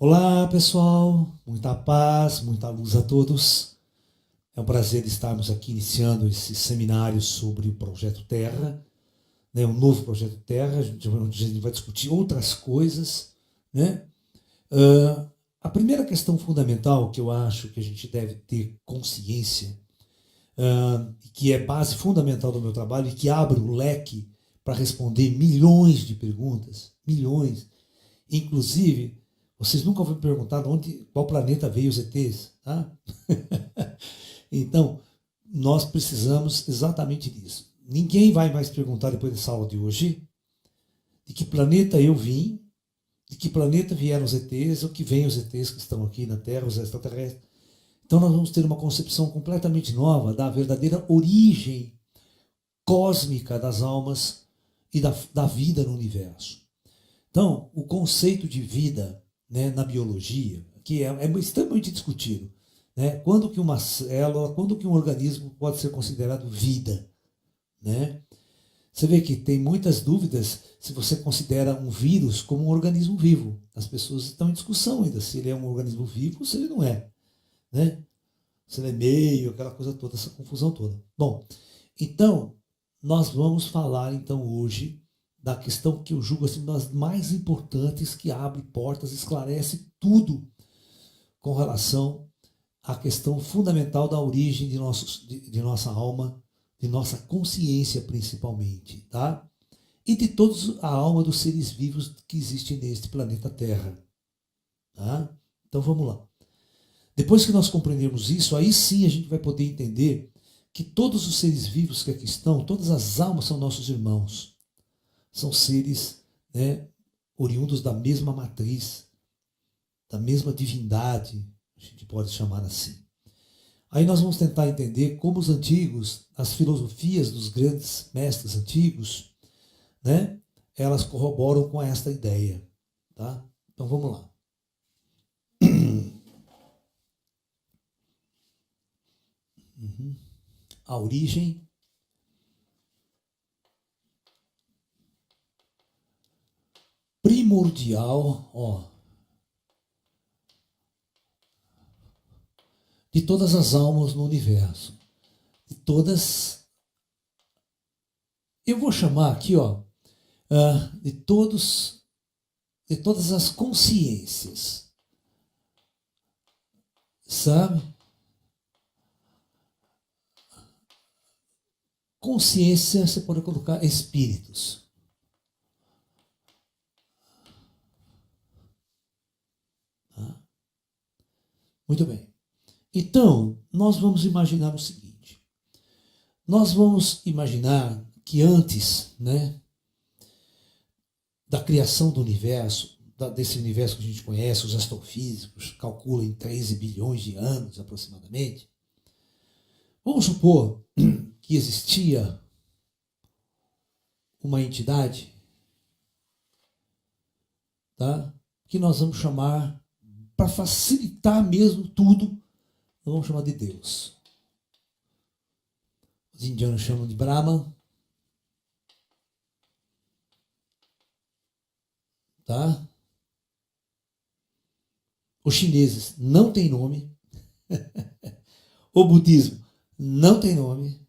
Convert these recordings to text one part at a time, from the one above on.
Olá, pessoal, muita paz, muita luz a todos. É um prazer estarmos aqui iniciando esse seminário sobre o Projeto Terra, né, um novo Projeto Terra, onde a gente vai discutir outras coisas, né? A primeira questão fundamental que eu acho que a gente deve ter consciência, que é base fundamental do meu trabalho e que abre o leque para responder milhões de perguntas, milhões, inclusive. Vocês nunca foram perguntar qual planeta veio os ETs, tá? Então, nós precisamos exatamente disso. Ninguém vai mais perguntar depois dessa aula de hoje de que planeta eu vim, de que planeta vieram os ETs, ou que vêm os ETs que estão aqui na Terra, os extraterrestres. Então nós vamos ter uma concepção completamente nova da verdadeira origem cósmica das almas e da vida no universo. Então, o conceito de vida, né, na biologia, que é extremamente discutido, né? Quando que uma célula, quando que um organismo pode ser considerado vida, né? Você vê que tem muitas dúvidas se você considera um vírus como um organismo vivo. As pessoas estão em discussão ainda se ele é um organismo vivo ou se ele não é, né? Se ele é meio, aquela coisa toda, essa confusão toda. Bom, então nós vamos falar então hoje da questão que eu julgo assim das mais importantes, que abre portas, esclarece tudo com relação à questão fundamental da origem de nossa alma, de nossa consciência principalmente, tá? E de todos a alma dos seres vivos que existem neste planeta Terra, tá? Então vamos lá. Depois que nós compreendermos isso, aí sim a gente vai poder entender que todos os seres vivos que aqui estão, todas as almas são nossos irmãos. São seres, né, oriundos da mesma matriz, da mesma divindade, a gente pode chamar assim. Aí nós vamos tentar entender como os antigos, as filosofias dos grandes mestres antigos, né, elas corroboram com esta ideia. Tá? Então vamos lá. A origem primordial, de todas as almas no universo. De todas. Eu vou chamar aqui, de todas as consciências. Sabe? Consciência, você pode colocar espíritos. Tá? Muito bem. Então, nós vamos imaginar o seguinte. Nós vamos imaginar que antes, né, da criação do universo, desse universo que a gente conhece, os astrofísicos calculam em 13 bilhões de anos aproximadamente, vamos supor que existia uma entidade, tá, que nós vamos chamar, para facilitar mesmo tudo, nós vamos chamar de Deus. Os indianos chamam de Brahma. Tá? Os chineses não têm nome. O budismo não tem nome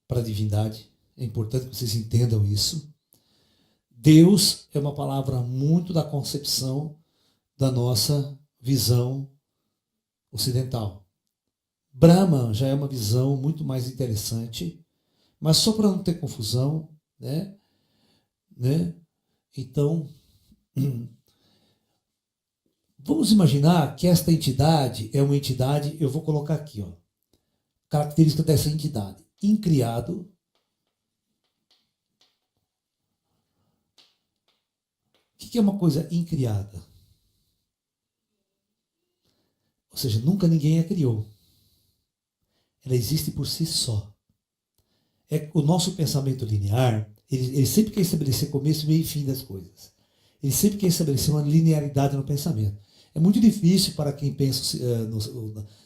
para divindade. É importante que vocês entendam isso. Deus é uma palavra muito da concepção da nossa visão ocidental. Brahma já é uma visão muito mais interessante, mas só para não ter confusão, né? Então, vamos imaginar que esta entidade é uma entidade, eu vou colocar aqui, característica dessa entidade: incriado, o que é uma coisa incriada? Ou seja, nunca ninguém a criou. Ela existe por si só. O nosso pensamento linear, ele sempre quer estabelecer começo, meio e fim das coisas. Ele sempre quer estabelecer uma linearidade no pensamento. É muito difícil para quem pensa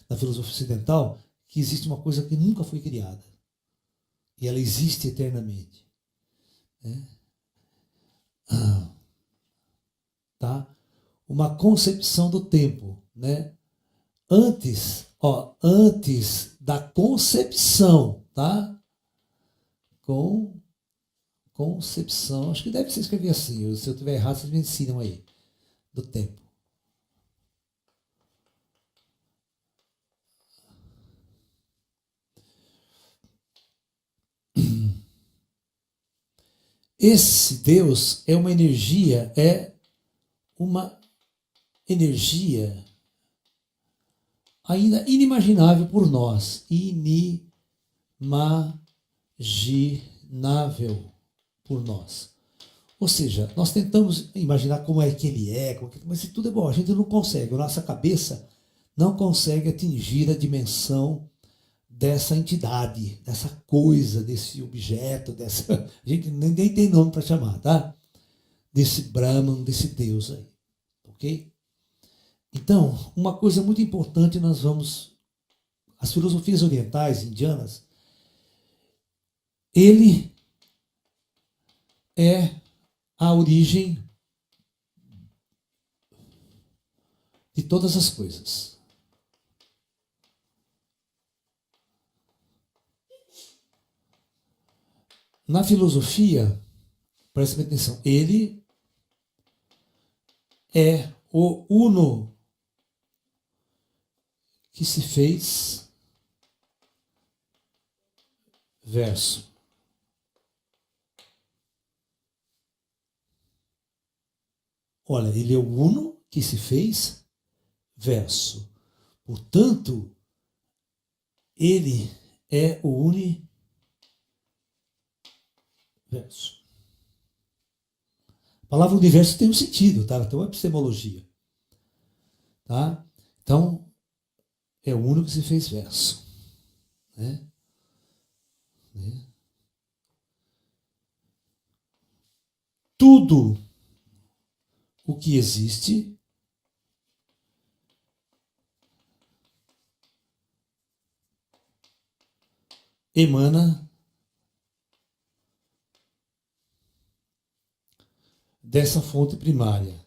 na filosofia ocidental que existe uma coisa que nunca foi criada. E ela existe eternamente. Tá? uma concepção do tempo, né? Antes da concepção, tá? Concepção, acho que deve se escrever assim. Se eu estiver errado, vocês me ensinam aí, do tempo. Esse Deus é uma energia ainda inimaginável por nós. Inimaginável por nós. Ou seja, nós tentamos imaginar como é que ele é, mas isso tudo é bom, a gente não consegue, a nossa cabeça não consegue atingir a dimensão dessa entidade, dessa coisa, desse objeto, a gente nem tem nome para chamar, tá? Desse Brahman, desse Deus aí, ok? Então, uma coisa muito importante, as filosofias orientais, indianas, ele é a origem de todas as coisas. Na filosofia, preste atenção, ele é o uno que se fez verso. Olha, ele é o uno que se fez verso. Portanto, ele é o universo. A palavra universo tem um sentido, tá? Tem uma epistemologia. Tá? Então, é o único que se fez verso. Né? Tudo o que existe emana dessa fonte primária.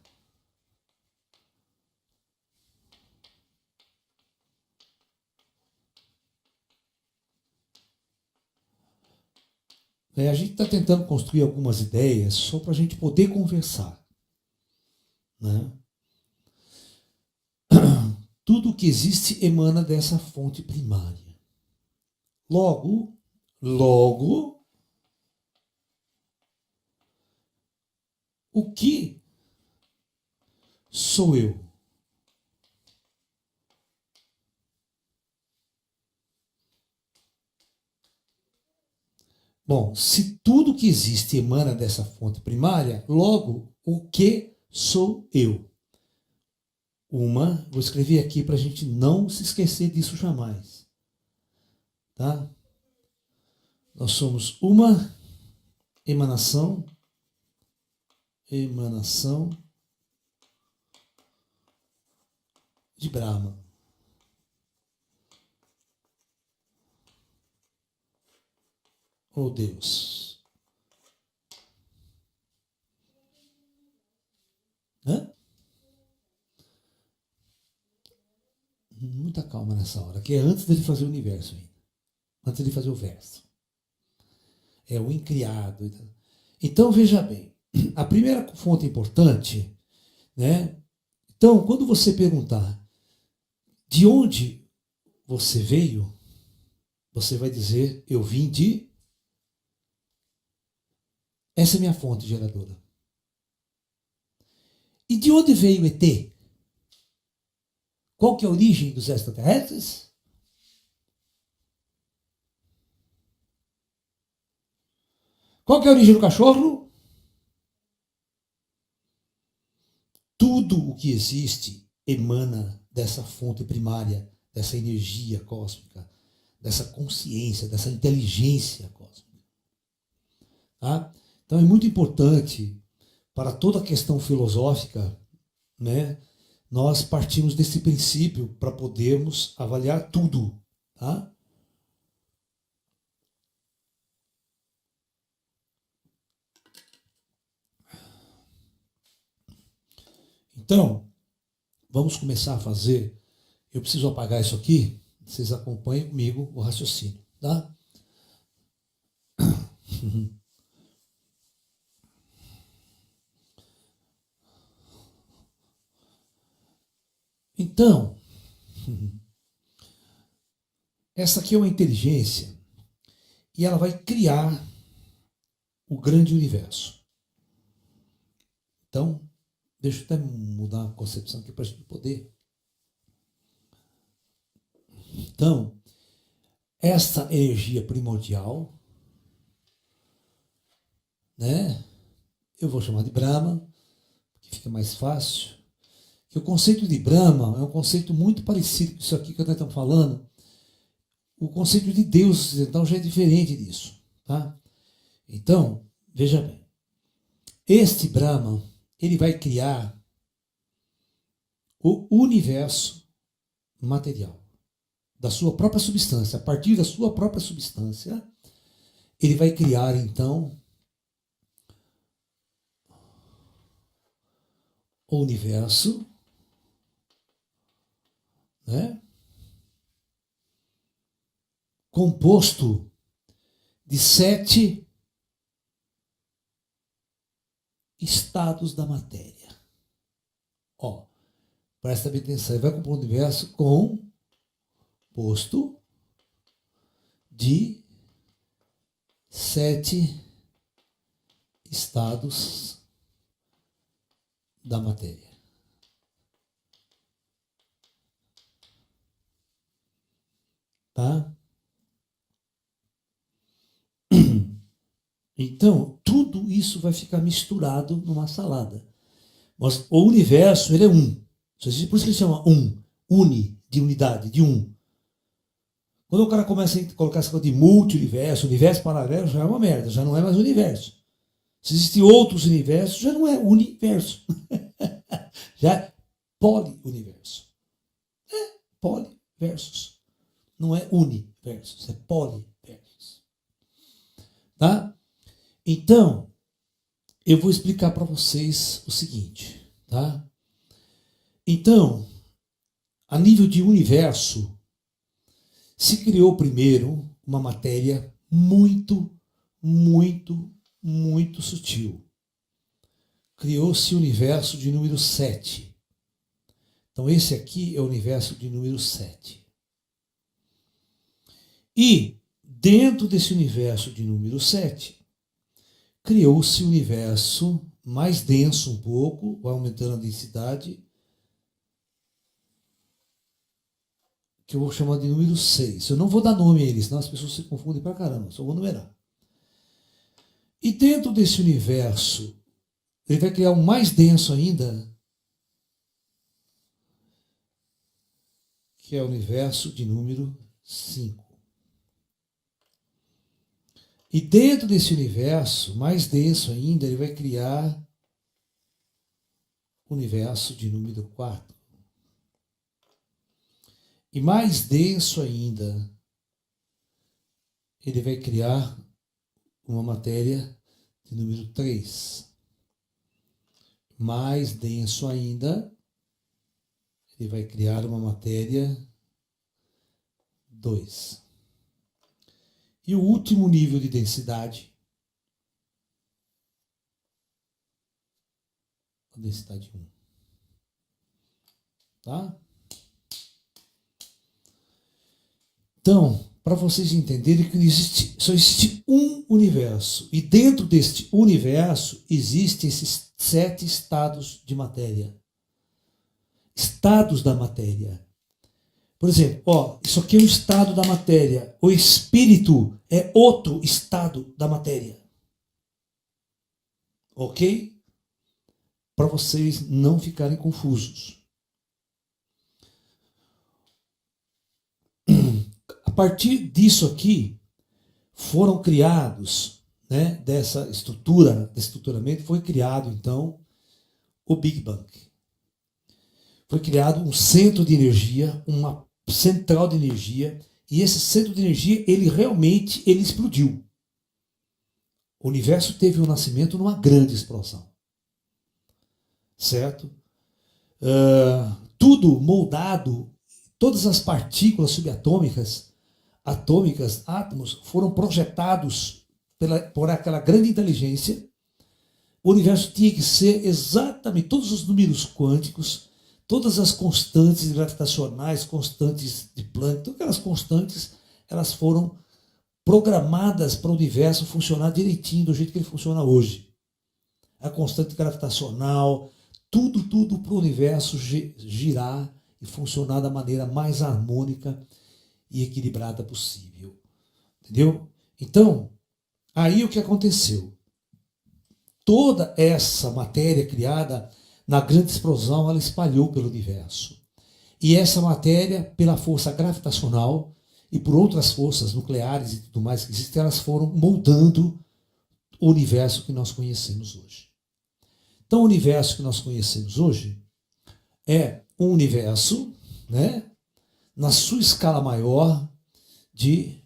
A gente está tentando construir algumas ideias só para a gente poder conversar. Né? Tudo que existe emana dessa fonte primária. Logo, o que sou eu? Bom, se tudo que existe emana dessa fonte primária, logo, o que sou eu? Vou escrever aqui para a gente não se esquecer disso jamais. Tá? Nós somos uma emanação de Brahma. Oh Deus. Hã? Muita calma nessa hora, que é antes dele fazer o universo ainda. Antes dele fazer o verso. É o incriado. Então, veja bem, a primeira fonte importante, né? Então, quando você perguntar de onde você veio, você vai dizer, eu vim de... Essa é a minha fonte geradora. E de onde veio o ET? Qual que é a origem dos extraterrestres? Qual que é a origem do cachorro? Tudo o que existe emana dessa fonte primária, dessa energia cósmica, dessa consciência, dessa inteligência cósmica. Tá? Então é muito importante para toda a questão filosófica, né, nós partimos desse princípio para podermos avaliar tudo. Tá? Então, vamos começar a fazer. Eu preciso apagar isso aqui, vocês acompanhem comigo o raciocínio, tá? Então, essa aqui é uma inteligência e ela vai criar o grande universo. Então, deixa eu até mudar a concepção aqui para a gente poder. Então, essa energia primordial, né? Eu vou chamar de Brahma, que fica mais fácil. Que o conceito de Brahma é um conceito muito parecido com isso aqui que nós estamos falando. O conceito de Deus ocidental já é diferente disso, tá? Então, veja bem. Este Brahma, ele vai criar o universo material da sua própria substância. A partir da sua própria substância, ele vai criar, então, o universo, né? Composto de 7 estados da matéria. Ó, presta bem atenção, ele vai compor um universo composto de 7 estados da matéria. Tá? Então, tudo isso vai ficar misturado numa salada. Mas o universo, ele é um. Por isso que ele chama de unidade, de um. Quando o cara começa a colocar essa coisa de multi-universo, universo paralelo, já é uma merda, já não é mais universo. Se existem outros universos, já não é universo. Já é poliuniverso. É poliversos. Não é universos, é poliversos. Tá? Então, eu vou explicar para vocês o seguinte, tá? Então, a nível de universo, se criou primeiro uma matéria muito, muito, muito sutil. Criou-se o universo de número 7. Então, esse aqui é o universo de número 7. E, dentro desse universo de número 7, criou-se o universo mais denso um pouco, vai aumentando a densidade, que eu vou chamar de número 6. Eu não vou dar nome a ele, senão as pessoas se confundem pra caramba, só vou numerar. E dentro desse universo, ele vai criar um mais denso ainda, que é o universo de número 5. E dentro desse universo, mais denso ainda, ele vai criar o universo de número 4. E mais denso ainda, ele vai criar uma matéria de número 3. Mais denso ainda, ele vai criar uma matéria 2. E o último nível de densidade, a densidade 1. Tá? Então, para vocês entenderem que só existe um universo. E dentro deste universo existem esses 7 estados de matéria. Estados da matéria. Por exemplo, ó, isso aqui é um estado da matéria. O espírito é outro estado da matéria. Ok? Para vocês não ficarem confusos. A partir disso aqui, foram criados, né, dessa estrutura, desse estruturamento, foi criado, então, o Big Bang. Foi criado um centro de energia, uma central de energia, e esse centro de energia, ele explodiu. O universo teve um nascimento numa grande explosão. Certo? tudo moldado, todas as partículas subatômicas, atômicas, átomos, foram projetados por aquela grande inteligência. O universo tinha que ser exatamente todos os números quânticos, todas as constantes gravitacionais, constantes de Planck, todas aquelas constantes, elas foram programadas para o universo funcionar direitinho do jeito que ele funciona hoje. A constante gravitacional, tudo para o universo girar e funcionar da maneira mais harmônica e equilibrada possível. Entendeu? Então, aí o que aconteceu? Toda essa matéria criada na grande explosão, ela espalhou pelo universo. E essa matéria, pela força gravitacional e por outras forças nucleares e tudo mais que existem, elas foram moldando o universo que nós conhecemos hoje. Então, o universo que nós conhecemos hoje é um universo, né, na sua escala maior de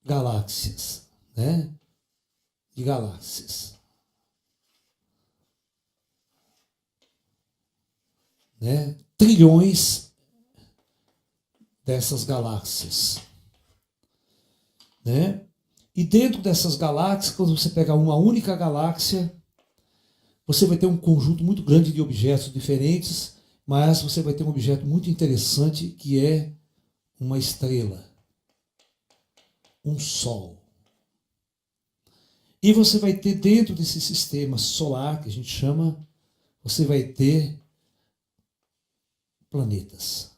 galáxias, né, de galáxias. Né, trilhões dessas galáxias. Né? E dentro dessas galáxias, quando você pega uma única galáxia, você vai ter um conjunto muito grande de objetos diferentes, mas você vai ter um objeto muito interessante que é uma estrela, um Sol. E você vai ter dentro desse sistema solar, que a gente chama, você vai ter planetas.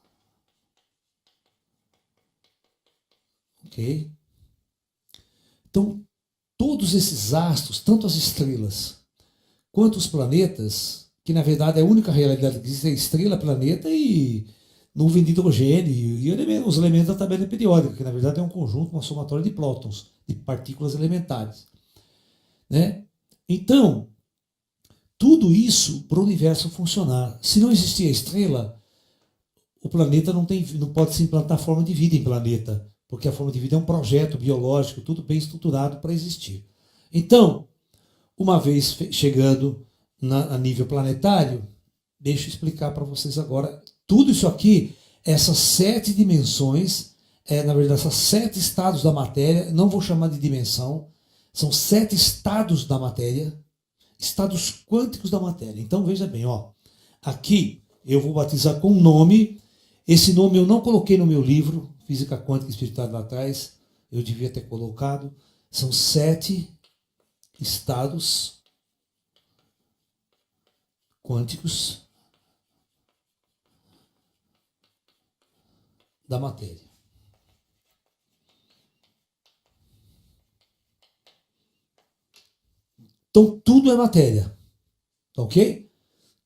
Ok? Então, todos esses astros, tanto as estrelas quanto os planetas, que na verdade é a única realidade que existe é estrela, planeta e nuvem de hidrogênio e os elementos da tabela periódica, que na verdade é um conjunto, uma somatória de prótons, de partículas elementares. Né? Então, tudo isso para o universo funcionar. Se não existir a estrela, o planeta não pode se implantar forma de vida em planeta, porque a forma de vida é um projeto biológico, tudo bem estruturado para existir. Então, uma vez chegando a nível planetário, deixa eu explicar para vocês agora. Tudo isso aqui, essas 7 dimensões, na verdade, essas 7 estados da matéria, não vou chamar de dimensão, são 7 estados da matéria, estados quânticos da matéria. Então, veja bem, ó, aqui eu vou batizar com um nome. Esse nome eu não coloquei no meu livro, Física Quântica e Espiritualidade lá atrás, eu devia ter colocado. São 7 estados quânticos da matéria. Então, tudo é matéria. Ok?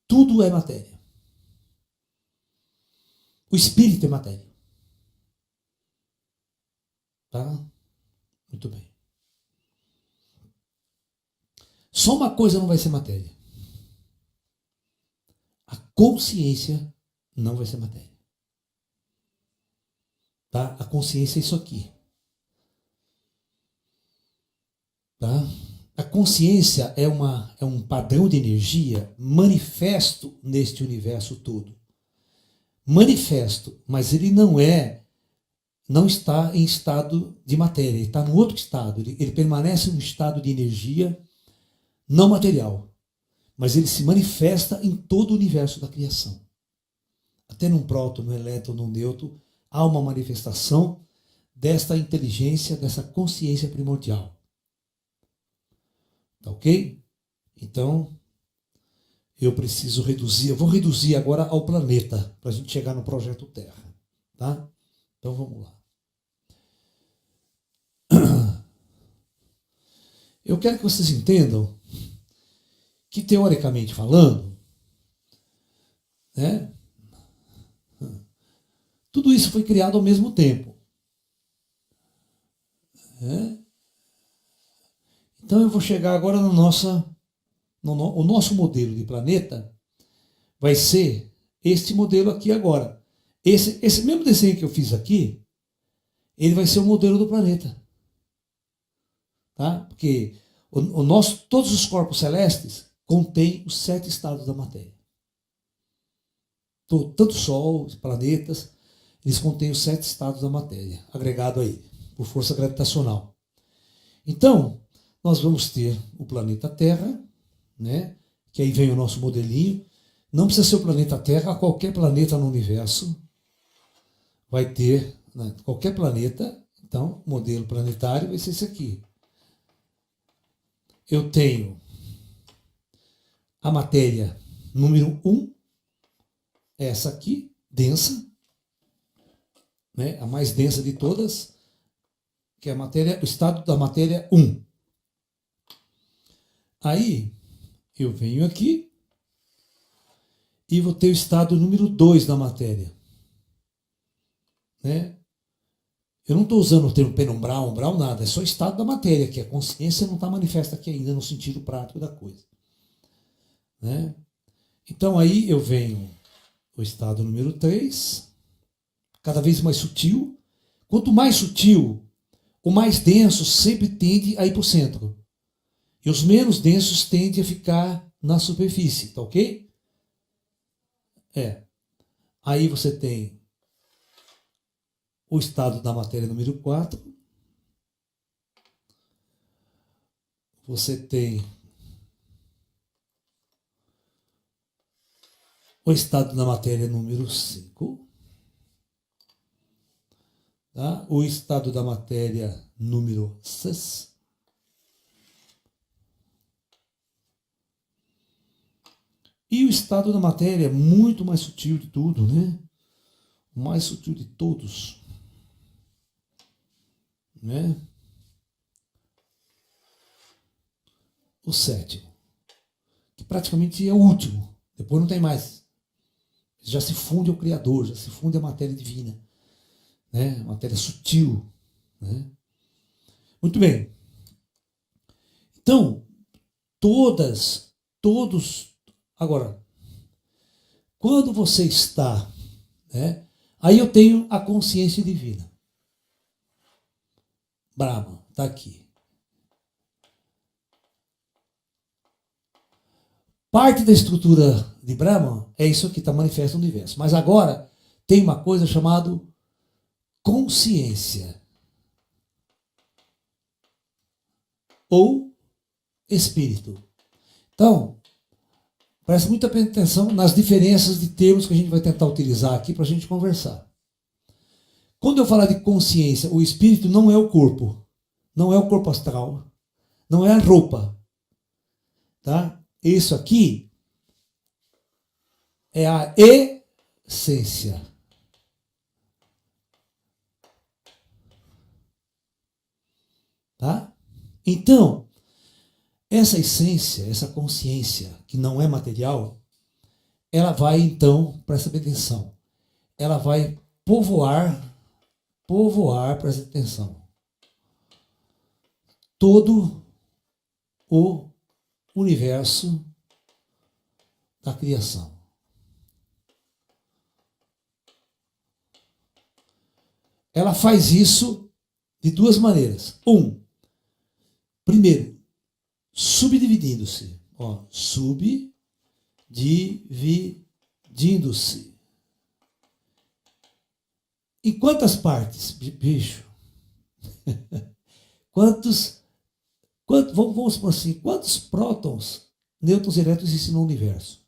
Tudo é matéria. O espírito é matéria. Tá? Muito bem. Só uma coisa não vai ser matéria. A consciência não vai ser matéria. Tá? A consciência é isso aqui. Tá? A consciência é um padrão de energia manifesto neste universo todo. Manifesto, mas ele não está em estado de matéria, ele está no outro estado, ele permanece no estado de energia não material, mas ele se manifesta em todo o universo da criação. Até num próton, no elétron, no nêutron, há uma manifestação desta inteligência, dessa consciência primordial. Tá ok? Então, eu preciso reduzir, eu vou reduzir agora ao planeta, para a gente chegar no projeto Terra. Tá? Então vamos lá. Eu quero que vocês entendam que, teoricamente falando, né, tudo isso foi criado ao mesmo tempo. Né? Então eu vou chegar agora o nosso modelo de planeta vai ser este modelo aqui agora. Esse mesmo desenho que eu fiz aqui, ele vai ser o modelo do planeta. Tá? Porque todos os corpos celestes contêm os 7 estados da matéria. tanto Sol, planetas, eles contêm os 7 estados da matéria, agregado a ele, por força gravitacional. Então, nós vamos ter o planeta Terra, né? Que aí vem o nosso modelinho. Não precisa ser o planeta Terra, qualquer planeta no universo vai ter, né? Qualquer planeta, então, modelo planetário vai ser esse aqui. Eu tenho a matéria número 1, essa aqui, densa, né? A mais densa de todas, que é a matéria, o estado da matéria 1. Aí, eu venho aqui e vou ter o estado número 2 da matéria. Né? Eu não estou usando o termo penumbral, umbral, nada. É só estado da matéria, que a consciência não está manifesta aqui ainda no sentido prático da coisa. Né? Então aí eu venho o estado número 3, cada vez mais sutil. Quanto mais sutil, o mais denso sempre tende a ir para o centro. E os menos densos tendem a ficar na superfície, tá ok? Aí você tem o estado da matéria número 4. Você tem o estado da matéria número 5. Tá? O estado da matéria número 6. E o estado da matéria, muito mais sutil de tudo, né? O mais sutil de todos. Né? O 7º, que praticamente é o último. Depois não tem mais. Já se funde ao Criador, já se funde a matéria divina. Né? Matéria sutil. Né? Muito bem. Então, todos. Agora, quando você está, né? Aí eu tenho a consciência divina. Brahma, está aqui. Parte da estrutura de Brahma é isso que está manifesto no universo. Mas agora tem uma coisa chamada consciência. Ou espírito. Então, preste muita atenção nas diferenças de termos que a gente vai tentar utilizar aqui para a gente conversar. Quando eu falar de consciência, o espírito não é o corpo. Não é o corpo astral. Não é a roupa. Tá? Isso aqui é a essência. Tá? Então, essa essência, essa consciência que não é material, ela vai então, presta atenção, ela vai povoar, presta atenção, todo o universo da criação. Ela faz isso de duas maneiras. Primeiro, subdividindo-se. Subdividindo-se. Em quantas partes, bicho? Vamos supor assim, quantos prótons, nêutrons e elétrons existem no universo?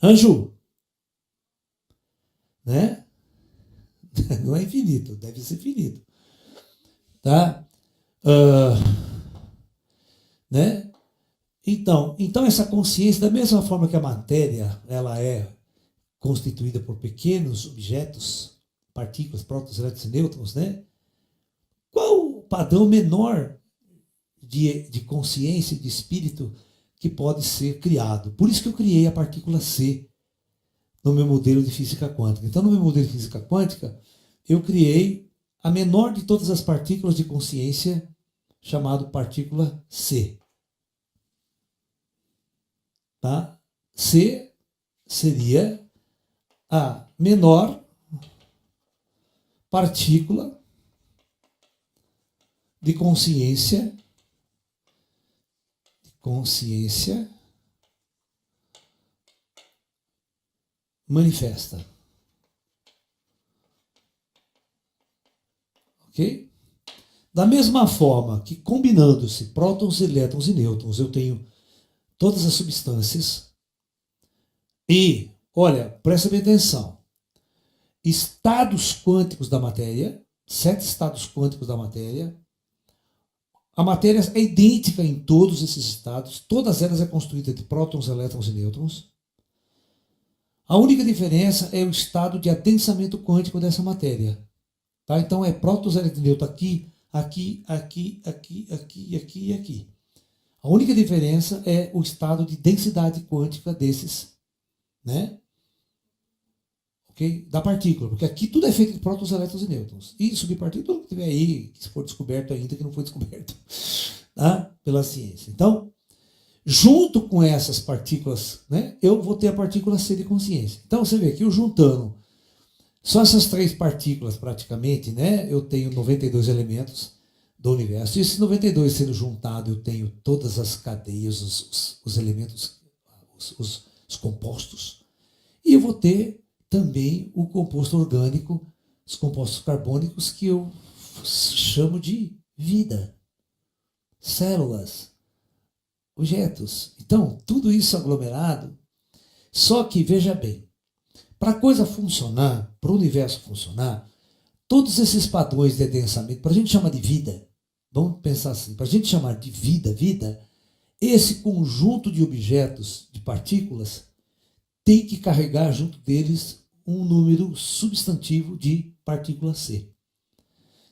Anjo? Né? Não é infinito, deve ser finito. Tá? Né? Então essa consciência, da mesma forma que a matéria ela é constituída por pequenos objetos, partículas, prótons, elétrons e nêutrons, né? Qual o padrão menor de consciência e de espírito que pode ser criado? Por isso que eu criei a partícula C no meu modelo de física quântica. Então, no meu modelo de física quântica, eu criei a menor de todas as partículas de consciência, chamado partícula C. Tá? C seria a menor partícula de consciência manifesta. Ok? Da mesma forma que combinando-se prótons, elétrons e nêutrons, eu tenho todas as substâncias. E, olha, presta bem atenção. Estados quânticos da matéria, 7 estados quânticos da matéria. A matéria é idêntica em todos esses estados, todas elas é constituída de prótons, elétrons e nêutrons. A única diferença é o estado de adensamento quântico dessa matéria. Tá? Então é prótons, elétrons e nêutrons aqui, aqui, aqui, aqui, aqui, aqui e aqui. A única diferença é o estado de densidade quântica desses, né? Okay? Da partícula, porque aqui tudo é feito de prótons, elétrons e nêutrons. E subpartícula, tudo que tiver aí, que for descoberto ainda, que não foi descoberto, tá? Pela ciência. Então, junto com essas partículas, né, eu vou ter a partícula C de consciência. Então, você vê que eu juntando só essas 3 partículas praticamente, né, eu tenho 92 elementos do universo. E esses 92 sendo juntado, eu tenho todas as cadeias, os elementos, os compostos. E eu vou ter também o composto orgânico, os compostos carbônicos, que eu chamo de vida, células, objetos. Então, tudo isso aglomerado. Só que, veja bem, para a coisa funcionar, para o universo funcionar, todos esses padrões de adensamento, para a gente chamar de vida, vamos pensar assim, para a gente chamar de vida, esse conjunto de objetos, de partículas, tem que carregar junto deles um número substantivo de partícula C.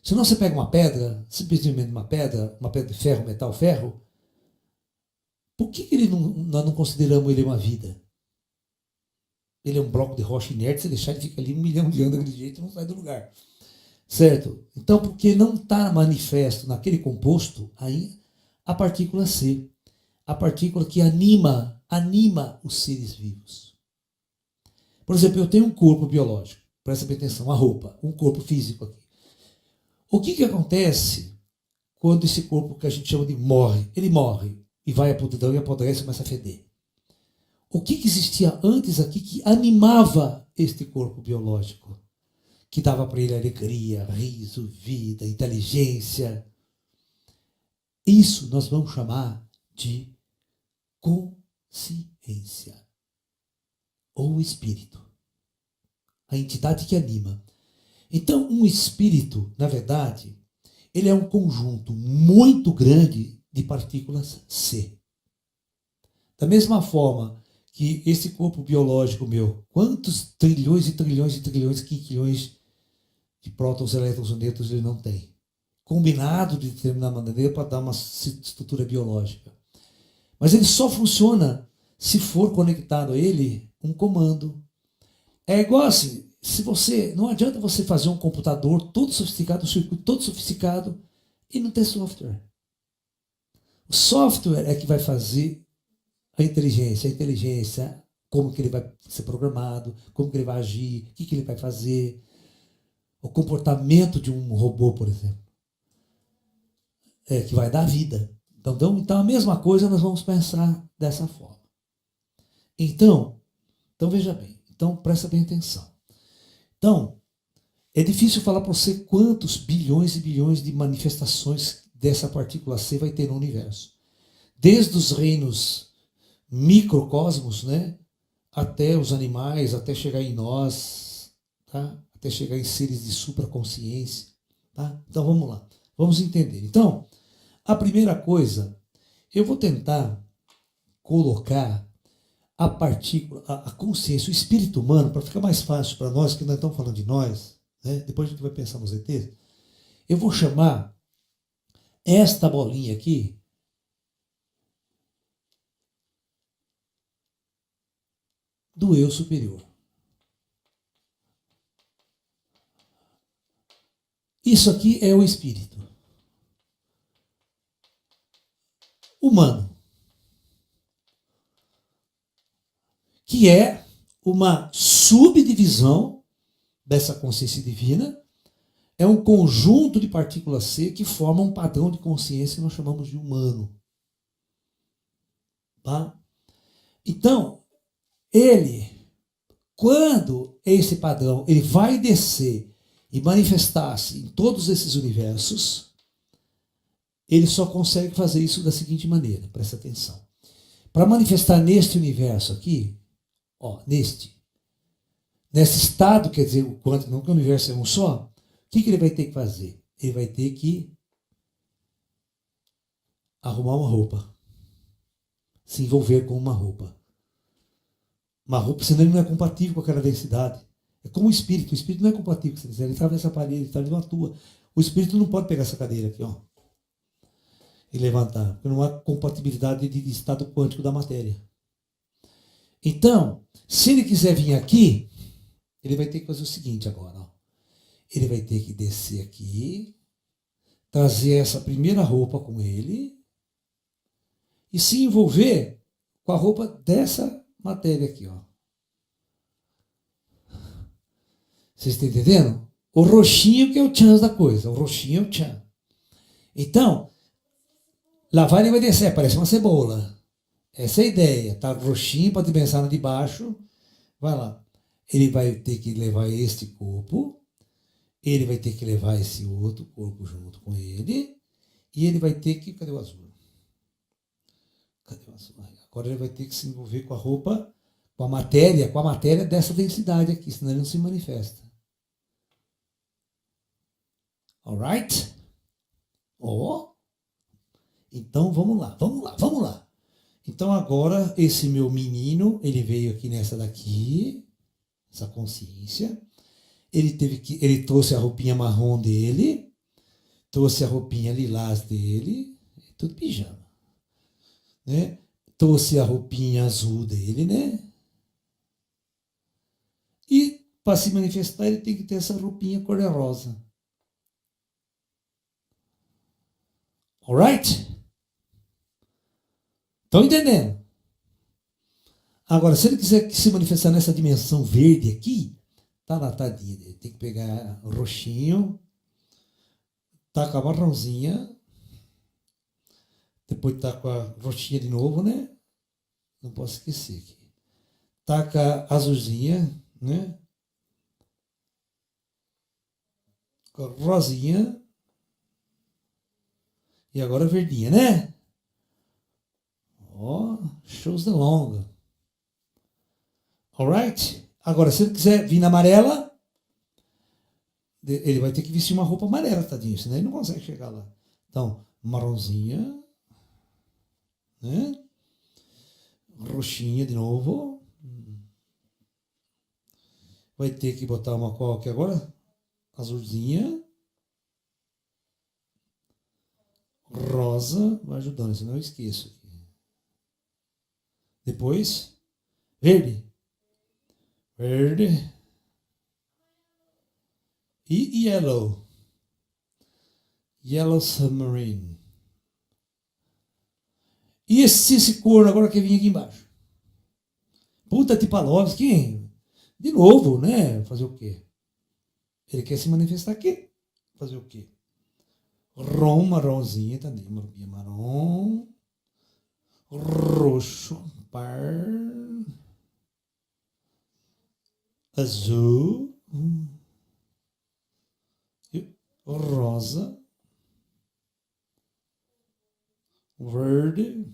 Senão você pega uma pedra, simplesmente uma pedra de ferro, metal, ferro, por que nós não consideramos ele uma vida? Ele é um bloco de rocha inerte, se deixar ele fica ali 1 milhão de anos daquele jeito e não sai do lugar. Certo? Então, porque não está manifesto naquele composto aí a partícula C, a partícula que anima os seres vivos. Por exemplo, eu tenho um corpo biológico, presta bem atenção, uma roupa, um corpo físico aqui. O que acontece quando esse corpo que a gente chama de morre? Ele morre e vai à podridão e apodrece e começa a feder. O que existia antes aqui que animava este corpo biológico? Que dava para ele alegria, riso, vida, inteligência. Isso nós vamos chamar de consciência. Ou espírito. A entidade que anima. Então, um espírito, na verdade, ele é um conjunto muito grande de partículas C. Da mesma forma que esse corpo biológico meu, quantos trilhões e trilhões e trilhões, quinquilhões de prótons, elétrons e nêutrons ele não tem? Combinado de determinada maneira para dar uma estrutura biológica. Mas ele só funciona se for conectado a ele um comando. É igual assim, não adianta você fazer um computador todo sofisticado, um circuito todo sofisticado e não ter software. O software é que vai fazer a inteligência, como que ele vai ser programado, como que ele vai agir, o que ele vai fazer, o comportamento de um robô, por exemplo, que vai dar vida. Então a mesma coisa nós vamos pensar dessa forma. Então veja bem, então presta bem atenção. Então, é difícil falar para você quantos bilhões e bilhões de manifestações dessa partícula C vai ter no universo. Desde os reinos microcosmos, né, até os animais, até chegar em nós, tá? Até chegar em seres de supraconsciência. Tá? Então vamos lá, vamos entender. Então, a primeira coisa, eu vou tentar colocar a partícula, a consciência, o espírito humano, para ficar mais fácil para nós, que nós estamos falando de nós, né? Depois a gente vai pensar nos ETs, eu vou chamar esta bolinha aqui do eu superior. Isso aqui é o espírito humano, que é uma subdivisão dessa consciência divina, é um conjunto de partículas C que formam um padrão de consciência que nós chamamos de humano. Tá? Então, ele Quando esse padrão ele vai descer e manifestar-se em todos esses universos, ele só consegue fazer isso da seguinte maneira, presta atenção. Para manifestar neste universo aqui, ó, nesse estado, quer dizer, o quântico, não que o universo é um só, o que ele vai ter que fazer? Ele vai ter que arrumar uma roupa, se envolver com uma roupa. Uma roupa, senão ele não é compatível com aquela densidade. É como o espírito não é compatível com essa densidade. Ele está nessa parede, ele está ali, não atua. O espírito não pode pegar essa cadeira aqui, ó, e levantar, porque não há compatibilidade de estado quântico da matéria. Então, se ele quiser vir aqui, ele vai ter que fazer o seguinte agora, ó. Ele vai ter que descer aqui, trazer essa primeira roupa com ele e se envolver com a roupa dessa matéria aqui, ó. Vocês estão entendendo? O roxinho que é o tchan da coisa. O roxinho é o tchan. Então, lá vai ele vai descer, parece uma cebola. Essa é a ideia. Tá roxinho para dimensão de baixo. Vai lá. Ele vai ter que levar este corpo. Ele vai ter que levar esse outro corpo junto com ele. E ele vai ter que... Cadê o azul? Cadê o azul? Agora ele vai ter que se envolver com a roupa, com a matéria dessa densidade aqui, senão ele não se manifesta. Alright? Ó. Então vamos lá. Então agora esse meu menino, ele veio aqui nessa daqui, essa consciência. Ele trouxe a roupinha marrom dele, trouxe a roupinha lilás dele, tudo pijama, né? Trouxe a roupinha azul dele, né? E para se manifestar ele tem que ter essa roupinha cor-de-rosa. Alright? Estão entendendo? Agora, se ele quiser se manifestar nessa dimensão verde aqui, tá lá, tadinha dele. Tem que pegar o roxinho, tá com a marronzinha, depois tá com a roxinha de novo, né? Não posso esquecer aqui. Tá com a azulzinha, né? Com a rosinha. E agora a verdinha, né? Ó, shows de longa. Alright? Agora, se ele quiser vir na amarela, ele vai ter que vestir uma roupa amarela, tadinho, senão ele não consegue chegar lá. Então, marronzinha, né? Roxinha de novo. Vai ter que botar uma qual aqui agora? Azulzinha. Rosa. Vai ajudando, senão eu esqueço aqui. Depois, verde. Verde. E yellow. Yellow submarine. E esse corno agora que vinha aqui embaixo. Puta Tipalovski. De novo, né? Fazer o quê? Ele quer se manifestar aqui. Fazer o quê? Marronzinha também. Marrom. Roxo. Par. Azul. Rosa. Verde.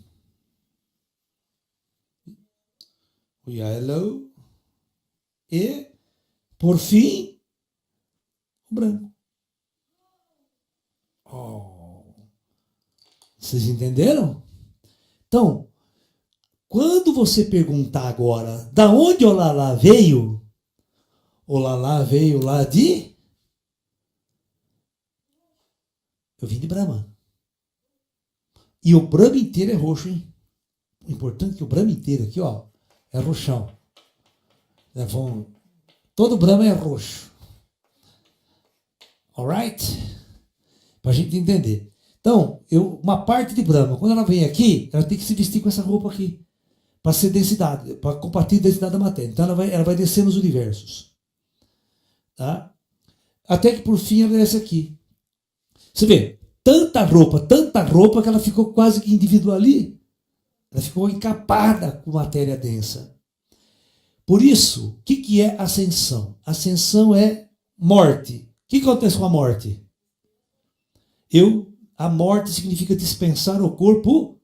Yellow. E, por fim, o branco. Oh. Vocês entenderam? Então, quando você perguntar agora da onde o Lalá veio lá de... Eu vim de Brahma. E o Brahma inteiro é roxo, hein? O importante é que o Brahma inteiro aqui, ó, é roxão. Todo Brahma é roxo. Alright? Pra gente entender. Então, uma parte de Brahma, quando ela vem aqui, ela tem que se vestir com essa roupa aqui. Para ser densidade, para compartilhar a densidade da matéria. Então ela vai descer nos universos. Tá? Até que por fim ela desce aqui. Você vê, tanta roupa que ela ficou quase que individual ali. Ela ficou encapada com matéria densa. Por isso, o que é ascensão? Ascensão é morte. O que acontece com a morte? A morte significa dispensar o corpo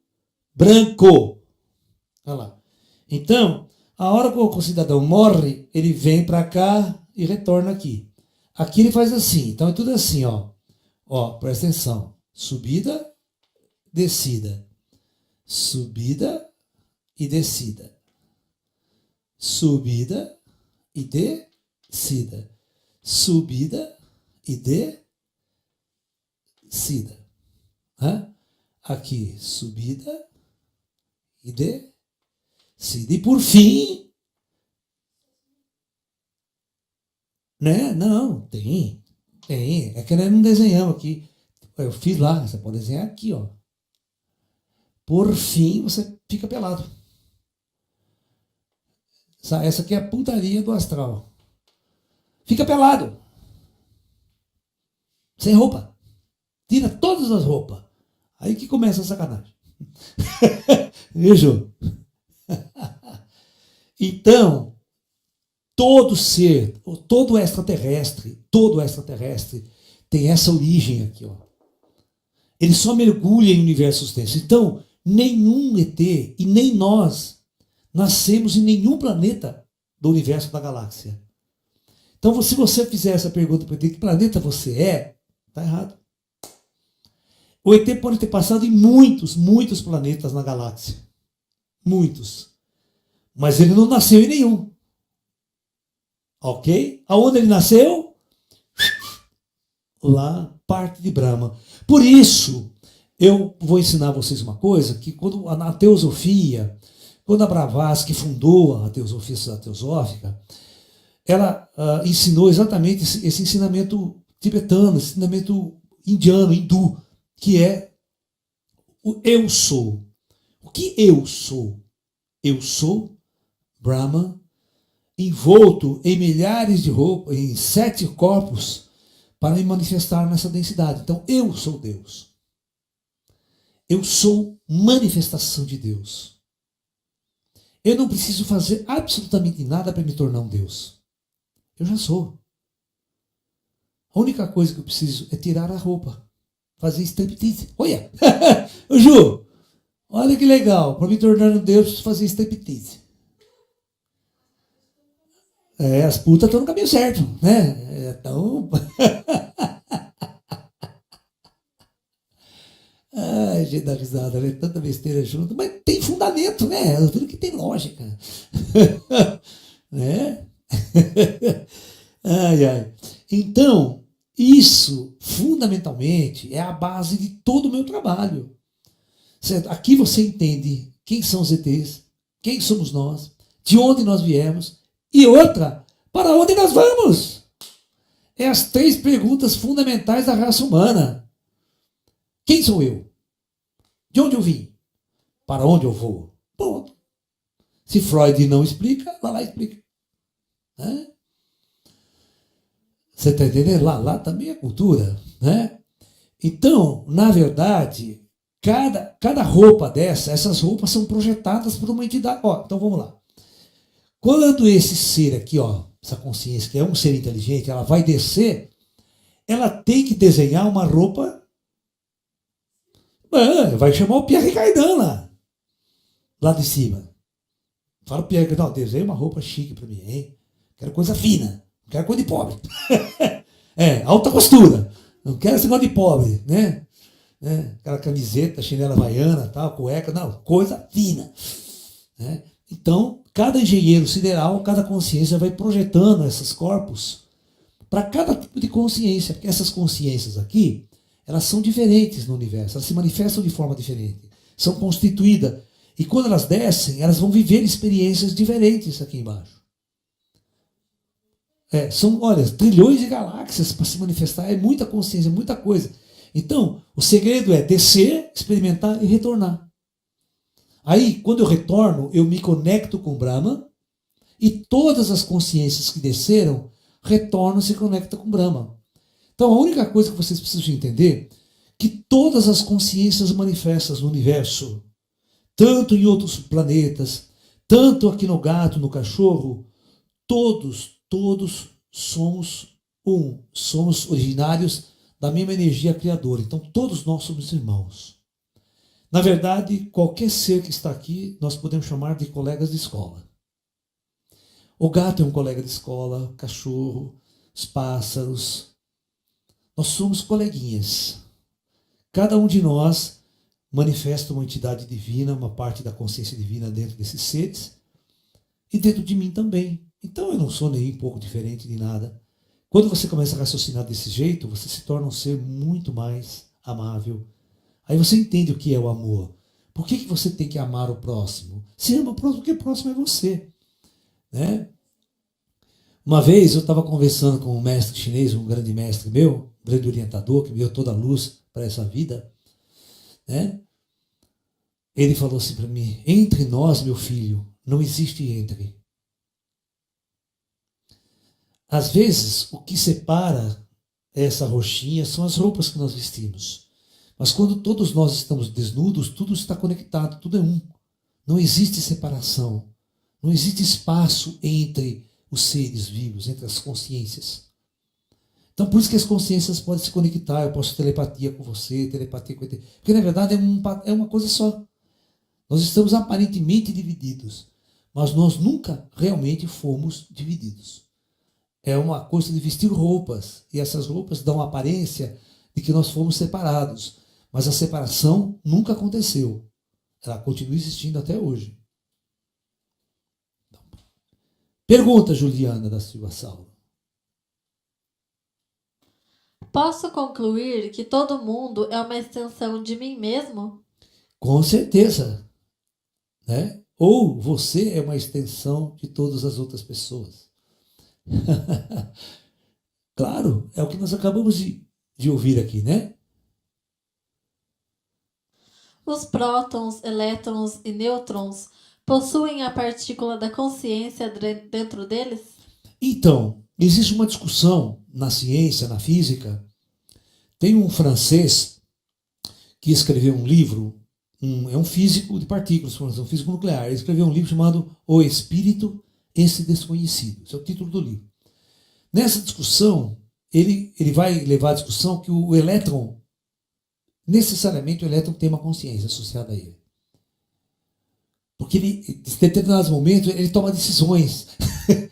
branco. Olha lá. Então, a hora que o cidadão morre, ele vem para cá e retorna aqui. Aqui ele faz assim. Então é tudo assim, ó. Ó, presta atenção. Subida, descida. Subida e descida. Subida e descida. Subida e descida. Hã? Aqui, subida e descida. E por fim, né? Não, tem. É que nós não desenhamos aqui. Eu fiz lá, você pode desenhar aqui, ó. Por fim, você fica pelado. Essa aqui é a putaria do astral. Fica pelado. Sem roupa. Tira todas as roupas. Aí que começa a sacanagem. Viu? Então, todo ser, todo extraterrestre tem essa origem aqui, ó. Ele só mergulha em universos densos. Então, nenhum ET e nem nós nascemos em nenhum planeta do universo da galáxia. Então, se você fizer essa pergunta para ele, que planeta você é, está errado. O ET pode ter passado em muitos planetas na galáxia. Muitos. Mas ele não nasceu em nenhum. Ok? Aonde ele nasceu? Lá, parte de Brahma. Por isso, eu vou ensinar vocês uma coisa, que quando na teosofia, quando a Blavatsky fundou a teosofia teosófica, ela ensinou exatamente esse ensinamento tibetano, esse ensinamento indiano, hindu, que é o eu sou. O que eu sou? Eu sou Brahma, envolto em milhares de roupas, em 7 corpos, para me manifestar nessa densidade. Então, eu sou Deus. Eu sou manifestação de Deus. Eu não preciso fazer absolutamente nada para me tornar um Deus. Eu já sou. A única coisa que eu preciso é tirar a roupa. Fazer striptease. Olha! Ju, olha que legal. Para me tornar um Deus, preciso fazer striptease. As putas estão no caminho certo, né? Então... Ai, gente dá risada, né? Tanta besteira junto. Mas tem fundamento, né? Tudo que tem lógica. Né? Ai. Então, isso, fundamentalmente, é a base de todo o meu trabalho. Certo? Aqui você entende quem são os ETs, quem somos nós, de onde nós viemos, e outra, para onde nós vamos? É as 3 perguntas fundamentais da raça humana. Quem sou eu? De onde eu vim? Para onde eu vou? Ponto. Se Freud não explica, lá explica. Né? Você está entendendo? Lá também é cultura. Né? Então, na verdade, cada roupa essas roupas são projetadas por uma entidade. Ó, então vamos lá. Quando esse ser aqui, ó, essa consciência, que é um ser inteligente, ela vai descer, ela tem que desenhar uma roupa. Vai chamar o Pierre Cardin lá de cima. Fala o Pierre Cardin, desenha uma roupa chique para mim, hein? Quero coisa fina, não quero coisa de pobre. Alta costura, não quero esse negócio de pobre, né? Aquela camiseta, chinela havaiana, tal, cueca, não, coisa fina. Né? Então, cada engenheiro sideral, cada consciência vai projetando esses corpos para cada tipo de consciência, porque essas consciências aqui, elas são diferentes no universo, elas se manifestam de forma diferente, são constituídas, e quando elas descem, elas vão viver experiências diferentes aqui embaixo. São, olha, trilhões de galáxias para se manifestar, é muita consciência, muita coisa. Então, o segredo é descer, experimentar e retornar. Aí, quando eu retorno, eu me conecto com o Brahma, e todas as consciências que desceram retornam e se conectam com o Brahma. Então, a única coisa que vocês precisam entender é que todas as consciências manifestas no universo, tanto em outros planetas, tanto aqui no gato, no cachorro, todos somos um. Somos originários da mesma energia criadora. Então, todos nós somos irmãos. Na verdade, qualquer ser que está aqui, nós podemos chamar de colegas de escola. O gato é um colega de escola, o cachorro, os pássaros. Nós somos coleguinhas. Cada um de nós manifesta uma entidade divina, uma parte da consciência divina dentro desses seres e dentro de mim também. Então eu não sou nem um pouco diferente de nada. Quando você começa a raciocinar desse jeito, você se torna um ser muito mais amável. Aí você entende o que é o amor. Por que você tem que amar o próximo? Se ama o próximo porque o próximo é você. Né? Uma vez eu estava conversando com um mestre chinês, um grande mestre meu, um grande orientador, que me deu toda a luz para essa vida. Né? Ele falou assim para mim: entre nós, meu filho, não existe entre. Às vezes, o que separa essa roxinha são as roupas que nós vestimos. Mas quando todos nós estamos desnudos, tudo está conectado, tudo é um. Não existe separação. Não existe espaço entre os seres vivos, entre as consciências. Então, por isso que as consciências podem se conectar. Eu posso telepatia com você, telepatia com ele. Porque, na verdade, é uma coisa só. Nós estamos aparentemente divididos, mas nós nunca realmente fomos divididos. É uma coisa de vestir roupas, e essas roupas dão a aparência de que nós fomos separados. Mas a separação nunca aconteceu. Ela continua existindo até hoje. Pergunta, Juliana da Silva Saulo. Posso concluir que todo mundo é uma extensão de mim mesmo? Com certeza. Né? Ou você é uma extensão de todas as outras pessoas. Claro, é o que nós acabamos de ouvir aqui, né? Os prótons, elétrons e nêutrons possuem a partícula da consciência dentro deles? Então, existe uma discussão na ciência, na física. Tem um francês que escreveu um livro, é um físico de partículas, um físico nuclear. Ele escreveu um livro chamado O Espírito, Esse Desconhecido. Esse é o título do livro. Nessa discussão, ele vai levar a discussão que o elétron, necessariamente o elétron tem uma consciência associada a ele. Porque ele, em determinados momentos, ele toma decisões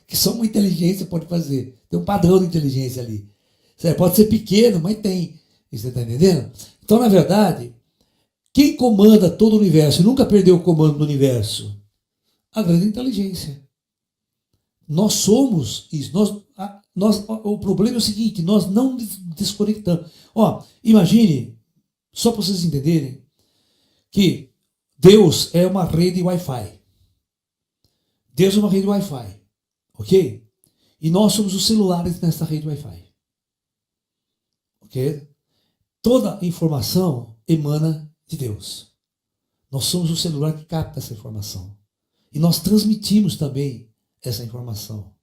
que só uma inteligência pode fazer. Tem um padrão de inteligência ali. Pode ser pequeno, mas tem. Você está entendendo? Então, na verdade, quem comanda todo o universo e nunca perdeu o comando do universo? A grande inteligência. Nós somos isso. O problema é o seguinte, nós não desconectamos. Imagine, só para vocês entenderem, que Deus é uma rede Wi-Fi. Deus é uma rede Wi-Fi. Ok? E nós somos os celulares nessa rede Wi-Fi. Ok? Toda informação emana de Deus. Nós somos o celular que capta essa informação. E nós transmitimos também essa informação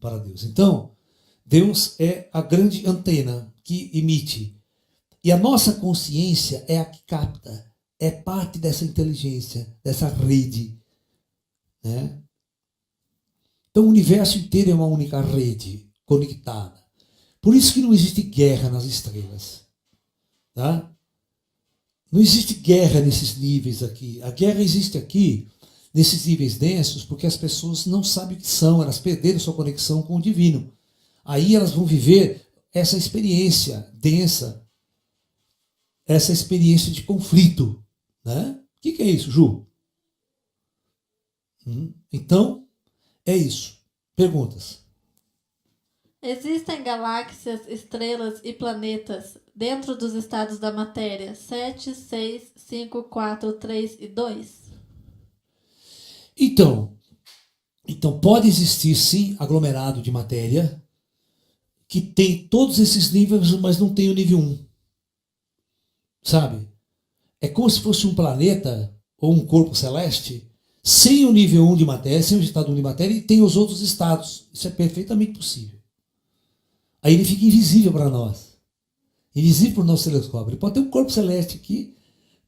para Deus. Então, Deus é a grande antena que emite. E a nossa consciência é a que capta. É parte dessa inteligência, dessa rede. Né? Então o universo inteiro é uma única rede conectada. Por isso que não existe guerra nas estrelas. Tá? Não existe guerra nesses níveis aqui. A guerra existe aqui, nesses níveis densos, porque as pessoas não sabem o que são, elas perderam sua conexão com o divino. Aí elas vão viver essa experiência densa, essa experiência de conflito. Né? O que é isso, Ju? Então, é isso. Perguntas? Existem galáxias, estrelas e planetas dentro dos estados da matéria 7, 6, 5, 4, 3 e 2? Então pode existir sim aglomerado de matéria que tem todos esses níveis, mas não tem o nível 1. Sabe? É como se fosse um planeta ou um corpo celeste sem o nível 1 de matéria, sem o estado 1 de matéria, e tem os outros estados. Isso é perfeitamente possível. Aí ele fica invisível para nós. Invisível para o nosso telescópio. Ele pode ter um corpo celeste aqui,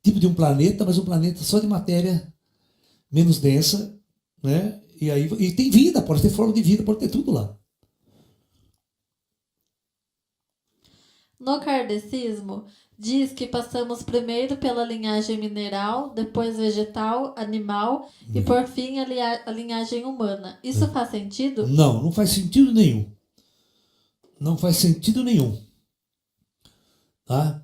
tipo de um planeta, mas um planeta só de matéria menos densa, né? E aí e tem vida, pode ter forma de vida, pode ter tudo lá. No kardecismo, diz que passamos primeiro pela linhagem mineral, depois vegetal, animal e por fim a linhagem humana. Isso faz sentido? Não, não faz sentido nenhum. Não faz sentido nenhum. Tá?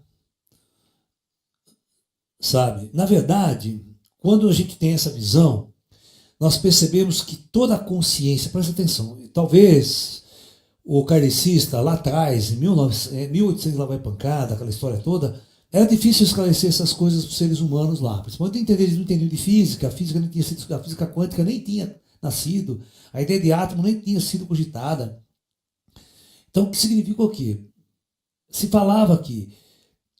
Sabe? Na verdade, quando a gente tem essa visão, nós percebemos que toda a consciência, presta atenção, talvez o kardecista lá atrás, em 1800 lá vai pancada, aquela história toda, era difícil esclarecer essas coisas para os seres humanos lá. Principalmente entender, eles não entendiam de física, a física não tinha sido, a física quântica nem tinha nascido, a ideia de átomo nem tinha sido cogitada. Então, o que significa o quê? Se falava que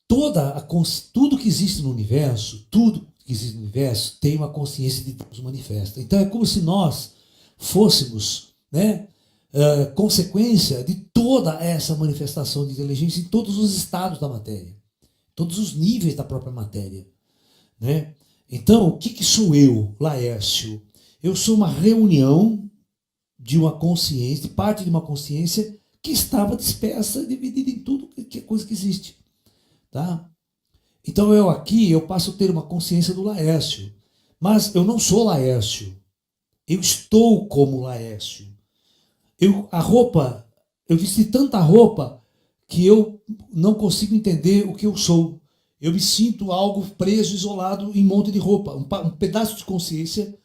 tudo que existe no universo, tudo que existe no universo tem uma consciência de Deus manifesta. Então é como se nós fôssemos, né, consequência de toda essa manifestação de inteligência em todos os estados da matéria, todos os níveis da própria matéria, né? Então, o que sou eu, Laércio? Eu sou uma reunião de uma consciência, de parte de uma consciência que estava dispersa, dividida em tudo que é coisa que existe. Tá? Então eu passo a ter uma consciência do Laércio. Mas eu não sou Laércio. Eu estou como Laércio. Eu vesti tanta roupa que eu não consigo entender o que eu sou. Eu me sinto algo preso, isolado em um monte de roupa. Um pedaço de consciência,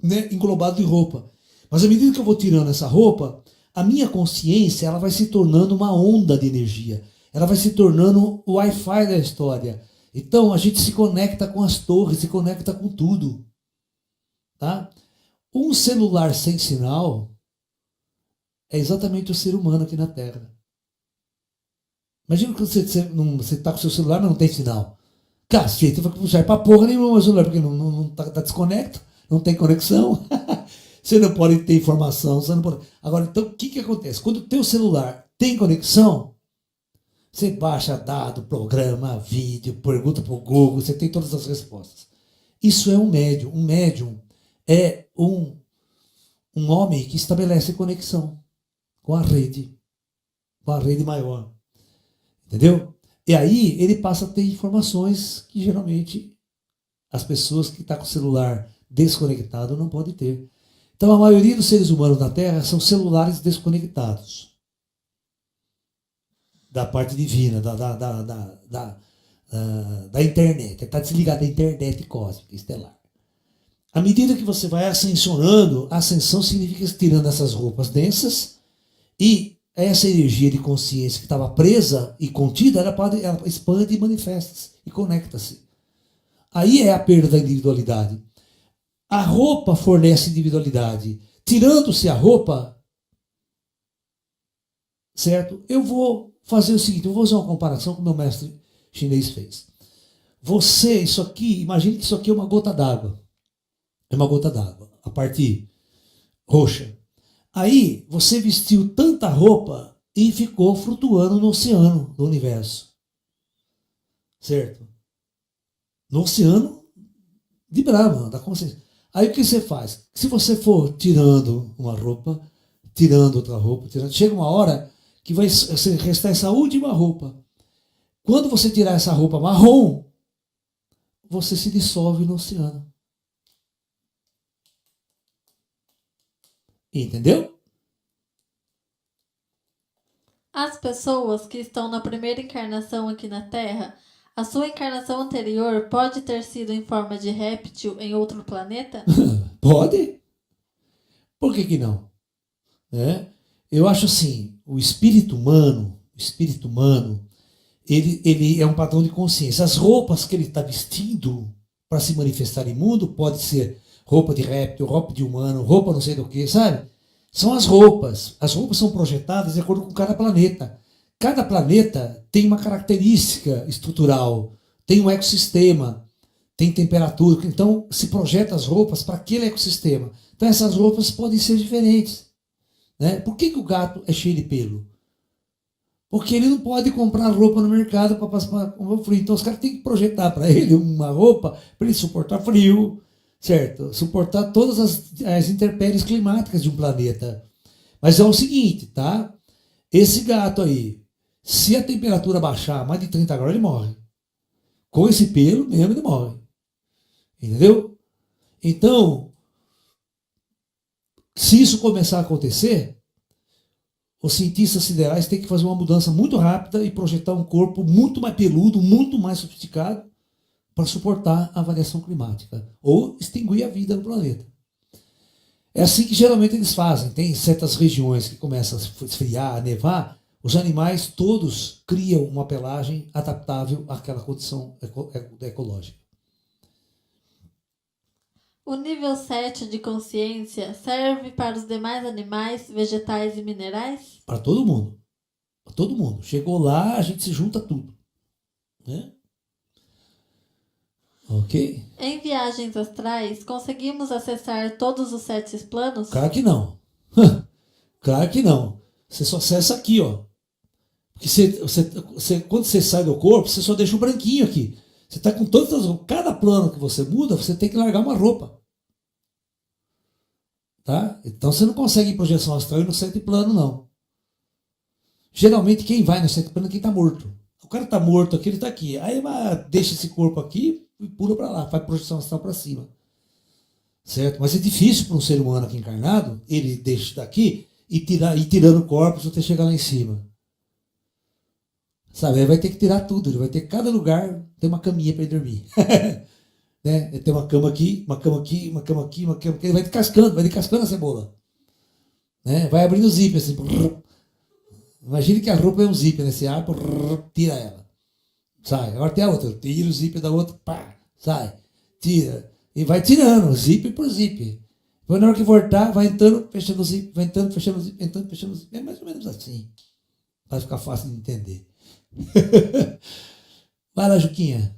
né, englobado de roupa. Mas à medida que eu vou tirando essa roupa, a minha consciência ela vai se tornando uma onda de energia. Ela vai se tornando o Wi-Fi da história. Então a gente se conecta com as torres, se conecta com tudo. Tá? Um celular sem sinal é exatamente o ser humano aqui na Terra. Imagina que você está com o seu celular, mas não tem sinal. Cacete, você vai puxar para porra nenhuma o celular, porque não tá desconecto, não tem conexão. Você não pode ter informação. Você não pode... Agora, então, o que acontece? Quando o teu celular tem conexão, você baixa dado, programa, vídeo, pergunta para o Google, você tem todas as respostas. Isso é um médium. Um médium é um homem que estabelece conexão com a rede maior. Entendeu? E aí ele passa a ter informações que geralmente as pessoas que estão com o celular desconectado não podem ter. Então a maioria dos seres humanos na Terra são celulares desconectados da parte divina, da internet. Está desligado da internet cósmica, estelar. À medida que você vai ascensionando, ascensão significa tirando essas roupas densas e essa energia de consciência que estava presa e contida, ela expande e manifesta-se e conecta-se. Aí é a perda da individualidade. A roupa fornece individualidade. Tirando-se a roupa, certo? Eu vou fazer o seguinte, eu vou fazer uma comparação com o meu mestre chinês fez. Isso aqui, imagine que isso aqui é uma gota d'água. É uma gota d'água, a parte roxa. Aí você vestiu tanta roupa e ficou flutuando no oceano do universo. Certo? No oceano de Brahma, da consciência. Aí o que você faz? Se você for tirando uma roupa, tirando outra roupa, chega uma hora que vai restar essa última roupa. Quando você tirar essa roupa marrom, você se dissolve no oceano. Entendeu? As pessoas que estão na primeira encarnação aqui na Terra, a sua encarnação anterior pode ter sido em forma de réptil em outro planeta? Pode. Por que não? Eu acho assim, o espírito humano, ele é um padrão de consciência. As roupas que ele está vestindo para se manifestar em mundo pode ser roupa de réptil, roupa de humano, roupa não sei do que, sabe? São as roupas. As roupas são projetadas de acordo com cada planeta. Cada planeta tem uma característica estrutural, tem um ecossistema, tem temperatura. Então, se projeta as roupas para aquele ecossistema. Então, essas roupas podem ser diferentes. Né? Por que o gato é cheio de pelo? Porque ele não pode comprar roupa no mercado para passar o frio. Então, os caras têm que projetar para ele uma roupa para ele suportar frio, certo? Suportar todas as intempéries climáticas de um planeta. Mas é o seguinte, tá? Esse gato aí, se a temperatura baixar mais de 30 graus, ele morre. Com esse pelo mesmo, ele morre. Entendeu? Então, se isso começar a acontecer, os cientistas siderais têm que fazer uma mudança muito rápida e projetar um corpo muito mais peludo, muito mais sofisticado, para suportar a variação climática ou extinguir a vida no planeta. É assim que geralmente eles fazem. Tem certas regiões que começam a esfriar, a nevar, os animais todos criam uma pelagem adaptável àquela condição ecológica. O nível 7 de consciência serve para os demais animais, vegetais e minerais? Para todo mundo. Para todo mundo. Chegou lá, a gente se junta tudo. Né? Ok? Em viagens astrais, conseguimos acessar todos os 7 planos? Claro que não. Claro que não. Você só acessa aqui, ó. Porque quando você sai do corpo, você só deixa um branquinho aqui. Você está com cada plano que você muda, você tem que largar uma roupa. Tá? Então você não consegue ir em projeção astral e no 7 plano, não. Geralmente quem vai no 7 plano é quem está morto. O cara está morto aqui, ele está aqui. Aí deixa esse corpo aqui e pula para lá, faz projeção astral para cima. Certo? Mas é difícil para um ser humano aqui encarnado, ele deixa daqui e ir tirando corpos até chegar lá em cima. Sabe? Ele vai ter que tirar tudo, ele vai ter cada lugar, tem uma caminha para ele dormir. Né? Ele tem uma cama aqui, uma cama aqui, uma cama aqui, uma cama aqui, ele vai descascando a cebola. Né? Vai abrindo o zíper assim. Imagine que a roupa é um zíper, né? Você abre, tira ela. Sai. Agora tem a outra, tira o zíper da outra, pá, sai, tira. E vai tirando, zíper por zíper. Depois na hora que voltar, vai entrando, fechando o zíper, vai entrando, fechando o zíper, entrando, fechando o zíper. É mais ou menos assim. Vai ficar fácil de entender. Vai lá, Juquinha.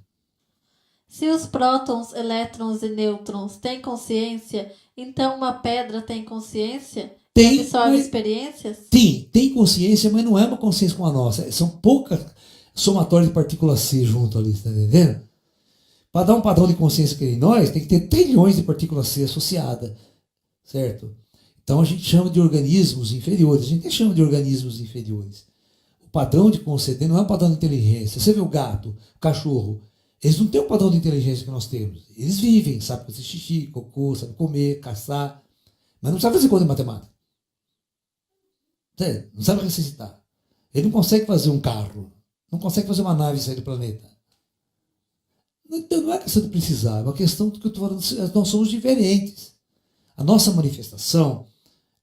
Se os prótons, elétrons e nêutrons têm consciência, então uma pedra tem consciência? Tem, E absorve mas experiências? tem consciência, mas não é uma consciência como a nossa. São poucas somatórias de partículas C junto ali, tá entendendo? Para dar um padrão de consciência que em nós, tem que ter trilhões de partículas C associadas, certo? Então a gente chama de organismos inferiores. A gente chama de organismos inferiores. O padrão de consciência não é um padrão de inteligência. Você vê o gato, o cachorro, eles não têm o padrão de inteligência que nós temos. Eles vivem, sabem fazer xixi, cocô, sabem comer, caçar, mas não sabem fazer conta de matemática. Não sabe ressuscitar. Ele não consegue fazer um carro. Não consegue fazer uma nave sair do planeta. Então não é questão de precisar. É uma questão que eu estou falando. Nós somos diferentes. A nossa manifestação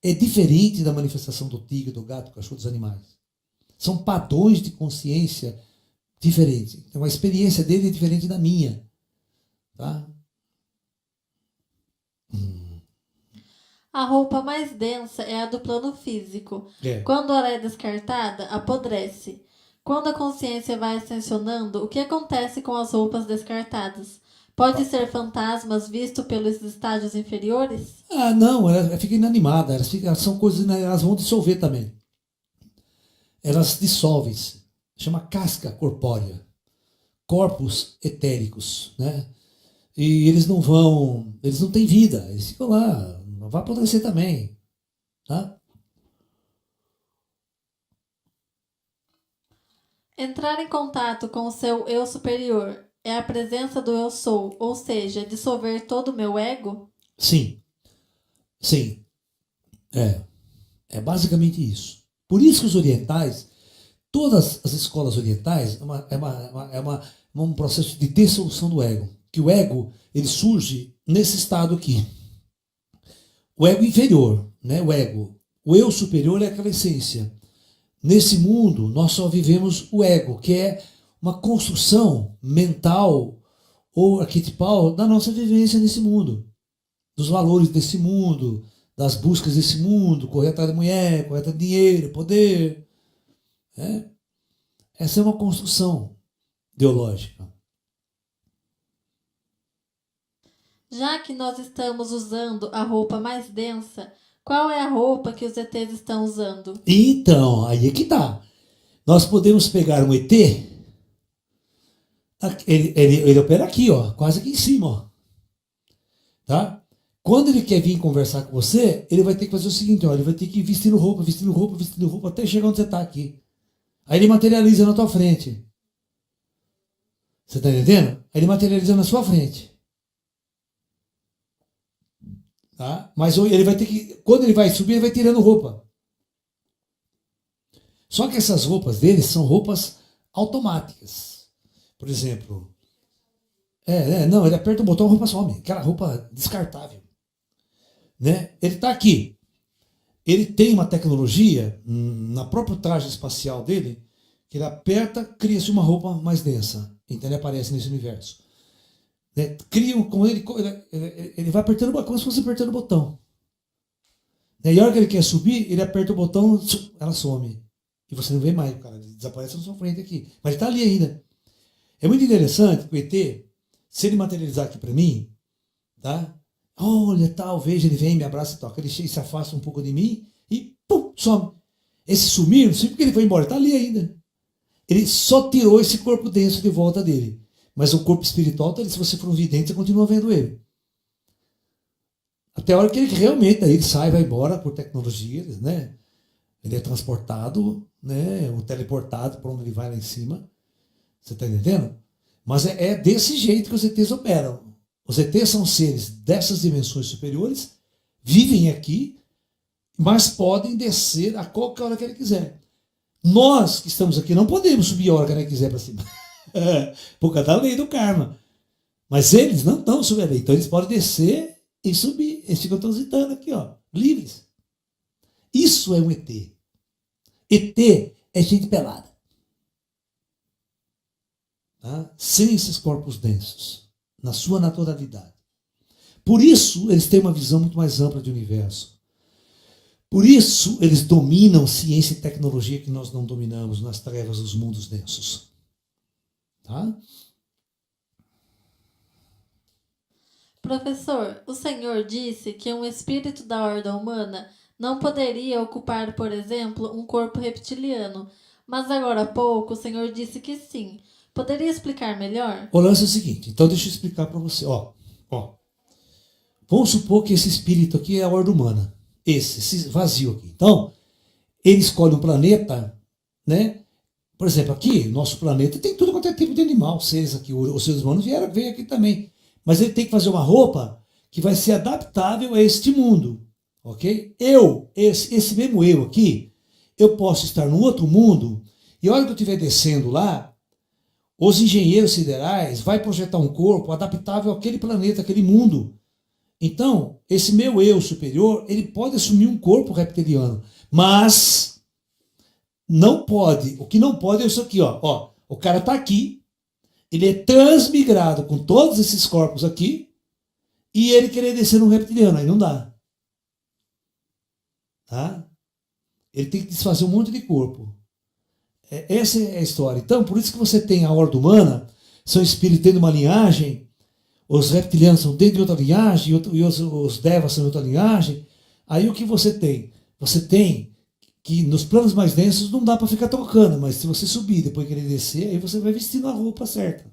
é diferente da manifestação do tigre, do gato, do cachorro, dos animais. São padrões de consciência diferentes. Então a experiência dele é diferente da minha. Tá? A roupa mais densa é a do plano físico. Quando ela é descartada, apodrece. Quando a consciência vai ascensionando, o que acontece com as roupas descartadas? Pode ser fantasmas vistos pelos estágios inferiores? Ah, não, ela fica inanimada. Elas são coisas, elas vão dissolver também. Elas dissolvem-se. Chama casca corpórea. Corpos etéricos, né? E eles não têm vida. Eles ficam lá. Vai apodrecer também. Tá? Entrar em contato com o seu eu superior é a presença do eu sou, ou seja, dissolver todo o meu ego? Sim. Sim. É basicamente isso. Por isso que os orientais, todas as escolas orientais, é um processo de dissolução do ego. Que o ego, ele surge nesse estado aqui. O ego inferior, né? O ego. O eu superior é aquela essência. Nesse mundo, nós só vivemos o ego, que é uma construção mental ou arquetipal da nossa vivência nesse mundo. Dos valores desse mundo, das buscas desse mundo, correr atrás da mulher, correr atrás de dinheiro, poder. Né? Essa é uma construção ideológica. Já que nós estamos usando a roupa mais densa, qual é a roupa que os ETs estão usando? Então, aí é que tá. Nós podemos pegar um ET, ele opera aqui, ó, quase aqui em cima. Ó. Tá? Quando ele quer vir conversar com você, ele vai ter que fazer o seguinte, ó, ele vai ter que ir vestindo roupa, até chegar onde você está aqui. Aí ele materializa na tua frente. Você está entendendo? Aí ele materializa na sua frente. Tá? Mas ele vai ter que, quando ele vai subir, ele vai tirando roupa. Só que essas roupas dele são roupas automáticas. Por exemplo, não, ele aperta o botão, a roupa some. Aquela roupa descartável. Né? Ele está aqui. Ele tem uma tecnologia na própria traje espacial dele que ele aperta, cria-se uma roupa mais densa. Então ele aparece nesse universo. Né? Como ele vai apertando, como se fosse apertando o botão. Né? E a hora que ele quer subir, ele aperta o botão, ela some. E você não vê mais, o cara desaparece na sua frente aqui. Mas ele está ali ainda. É muito interessante que o ET, se ele materializar aqui para mim, tá? Olha, tal, veja, ele vem, me abraça e toca. Ele chega, se afasta um pouco de mim e pum, some. Esse sumir, não sei porque ele foi embora, está ali ainda. Ele só tirou esse corpo denso de volta dele. Mas o corpo espiritual está ali. Se você for um vidente, você continua vendo ele. Até a hora que ele realmente, aí ele sai, vai embora por tecnologia, né? Ele é transportado, né? Ou teleportado para onde ele vai lá em cima. Você está entendendo? Mas é desse jeito que os ETs operam. Os ETs são seres dessas dimensões superiores, vivem aqui, mas podem descer a qualquer hora que ele quiser. Nós que estamos aqui não podemos subir a hora que ele quiser para cima. Por causa da lei do karma. Mas eles não estão sob a lei. Então eles podem descer e subir. Eles ficam transitando aqui, ó, livres. Isso é um ET. ET é gente pelada. Tá? Sem esses corpos densos. Na sua naturalidade. Por isso, eles têm uma visão muito mais ampla de universo. Por isso, eles dominam ciência e tecnologia que nós não dominamos nas trevas dos mundos densos. Tá? Professor, o senhor disse que um espírito da ordem humana não poderia ocupar, por exemplo, um corpo reptiliano. Mas agora há pouco o senhor disse que sim. Poderia explicar melhor? O lance é o seguinte, então deixa eu explicar para você. Ó. Vamos supor que esse espírito aqui é a ordem humana. Esse vazio aqui. Então, ele escolhe um planeta, né? Por exemplo, aqui, nosso planeta tem tudo quanto é tipo de animal, seres aqui. Os seres humanos veio aqui também. Mas ele tem que fazer uma roupa que vai ser adaptável a este mundo. Ok? Esse mesmo eu aqui, eu posso estar num outro mundo e a hora que eu estiver descendo lá, os engenheiros siderais vão projetar um corpo adaptável àquele planeta, àquele mundo. Então, esse meu eu superior, ele pode assumir um corpo reptiliano, mas não pode. O que não pode é isso aqui, ó. O cara está aqui, ele é transmigrado com todos esses corpos aqui, e ele querer descer num reptiliano, aí não dá. Tá? Ele tem que desfazer um monte de corpo. Essa é a história. Então, por isso que você tem a ordem humana, são espíritos dentro de uma linhagem, os reptilianos são dentro de outra linhagem, e os devas são de outra linhagem. Aí o que você tem? Você tem que nos planos mais densos não dá para ficar trocando, mas se você subir e depois querer descer, aí você vai vestindo a roupa certa.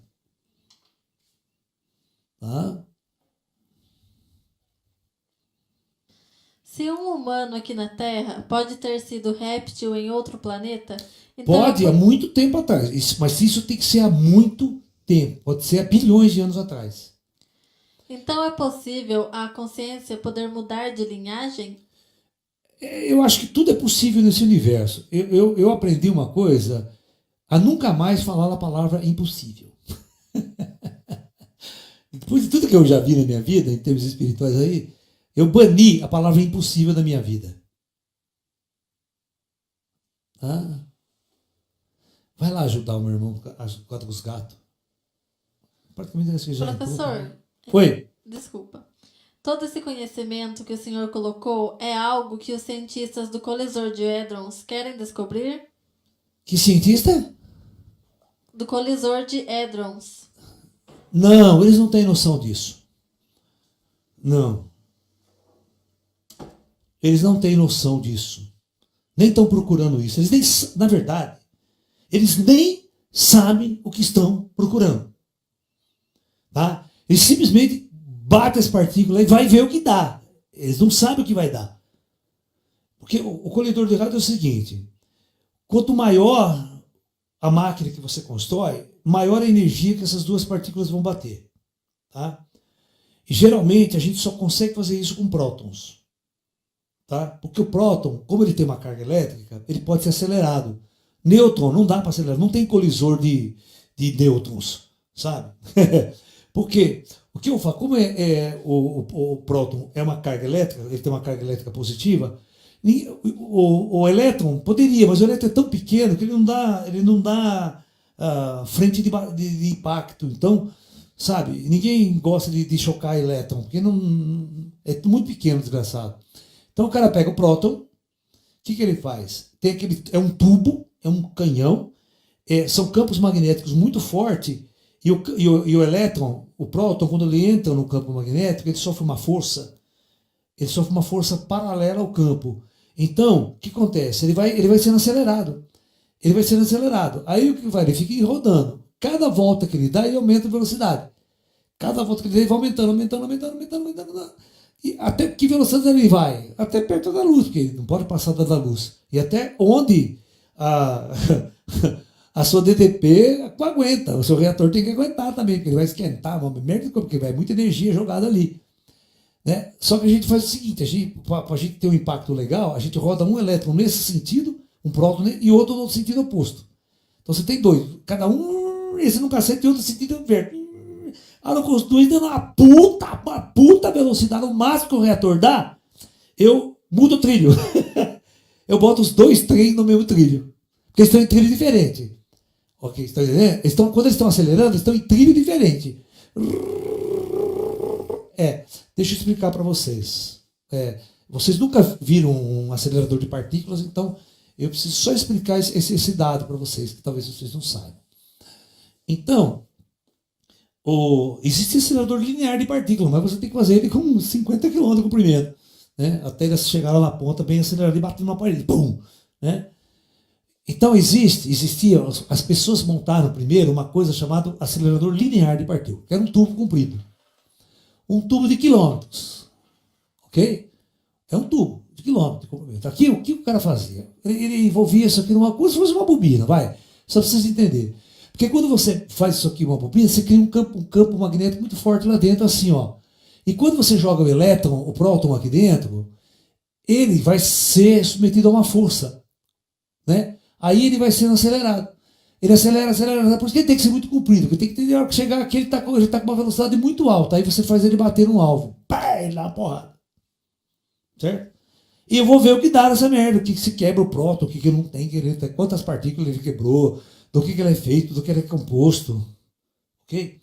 Tá? Se um humano aqui na Terra pode ter sido réptil em outro planeta... Então pode, há muito tempo atrás. Mas isso tem que ser há muito tempo. Pode ser há bilhões de anos atrás. Então é possível a consciência poder mudar de linhagem? Eu acho que tudo é possível nesse universo. Eu aprendi uma coisa, a nunca mais falar a palavra impossível. Depois de tudo que eu já vi na minha vida, em termos espirituais aí, eu bani a palavra impossível da minha vida. Vai lá ajudar o meu irmão com os gatos. Professor, foi? Desculpa. Todo esse conhecimento que o senhor colocou é algo que os cientistas do colisor de Hadrons querem descobrir? Que cientista? Do colisor de Hadrons. Não, eles não têm noção disso. Não. Eles não têm noção disso. Nem estão procurando isso. Eles nem, na verdade, eles nem sabem o que estão procurando. Tá? Eles simplesmente bate as partículas e vai ver o que dá. Eles não sabem o que vai dar. Porque o colhedor de rádio é o seguinte: quanto maior a máquina que você constrói, maior a energia que essas duas partículas vão bater. Tá? E geralmente a gente só consegue fazer isso com prótons. Tá? Porque o próton, como ele tem uma carga elétrica, ele pode ser acelerado. Nêutron não dá para acelerar, não tem colisor de nêutrons, sabe? Porque o que eu falo, como o próton é uma carga elétrica, ele tem uma carga elétrica positiva, o elétron poderia, mas o elétron é tão pequeno que ele não dá frente de impacto. Então, sabe, ninguém gosta de chocar elétron, porque não, é muito pequeno, desgraçado. Então o cara pega o próton, o que ele faz? É um tubo, é um canhão, são campos magnéticos muito fortes, e o elétron, o próton, quando ele entra no campo magnético, ele sofre uma força paralela ao campo. Então, o que acontece? Ele vai sendo acelerado. Aí o que vai? Ele fica rodando. Cada volta que ele dá, ele aumenta a velocidade. Cada volta que ele dá, ele vai aumentando. E até que velocidade ele vai? Até perto da luz, porque ele não pode passar da luz. E até onde a sua DTP aguenta. O seu reator tem que aguentar também, porque ele vai esquentar, porque vai muita energia jogada ali. Né? Só que a gente faz o seguinte, para a gente ter um impacto legal, a gente roda um elétron nesse sentido, um próton, e outro no sentido oposto. Então você tem dois, cada um, esse no cacete e outro no sentido inverso. Aí com os dois dando uma puta velocidade, o máximo que o reator dá, eu mudo o trilho. Eu boto os dois trens no mesmo trilho. Porque eles estão em trilho diferente. Ok, está entendendo? Quando eles estão acelerando, eles estão em trilho diferente. Deixa eu explicar para vocês. Vocês nunca viram um acelerador de partículas, então eu preciso só explicar esse dado para vocês, que talvez vocês não saibam. Então, existe acelerador linear de partículas, mas você tem que fazer ele com 50 km de comprimento, né? Até ele chegar lá na ponta, bem acelerado e batendo na parede. Pum! Né? Então existia, as pessoas montaram primeiro uma coisa chamada acelerador linear de partículas, que era um tubo comprido. Um tubo de quilômetros. Ok? É um tubo de quilômetros de comprimento. Aqui, o que o cara fazia? Ele envolvia isso aqui numa coisa, se fosse uma bobina, vai. Só para vocês entenderem. Porque quando você faz isso aqui uma bobina, você cria um campo magnético muito forte lá dentro, assim, ó. E quando você joga o elétron, o próton aqui dentro, ele vai ser submetido a uma força. Né? Aí ele vai sendo acelerado. Ele acelera, por isso que ele tem que ser muito comprido, porque tem que ter a hora que chegar aqui, ele tá com uma velocidade muito alta, aí você faz ele bater no alvo. Pá, ele dá uma porrada. Certo? E eu vou ver o que dá nessa merda, o que se quebra o próton, o que não tem, quantas partículas ele quebrou, do que ele é feito, do que ele é composto. Ok?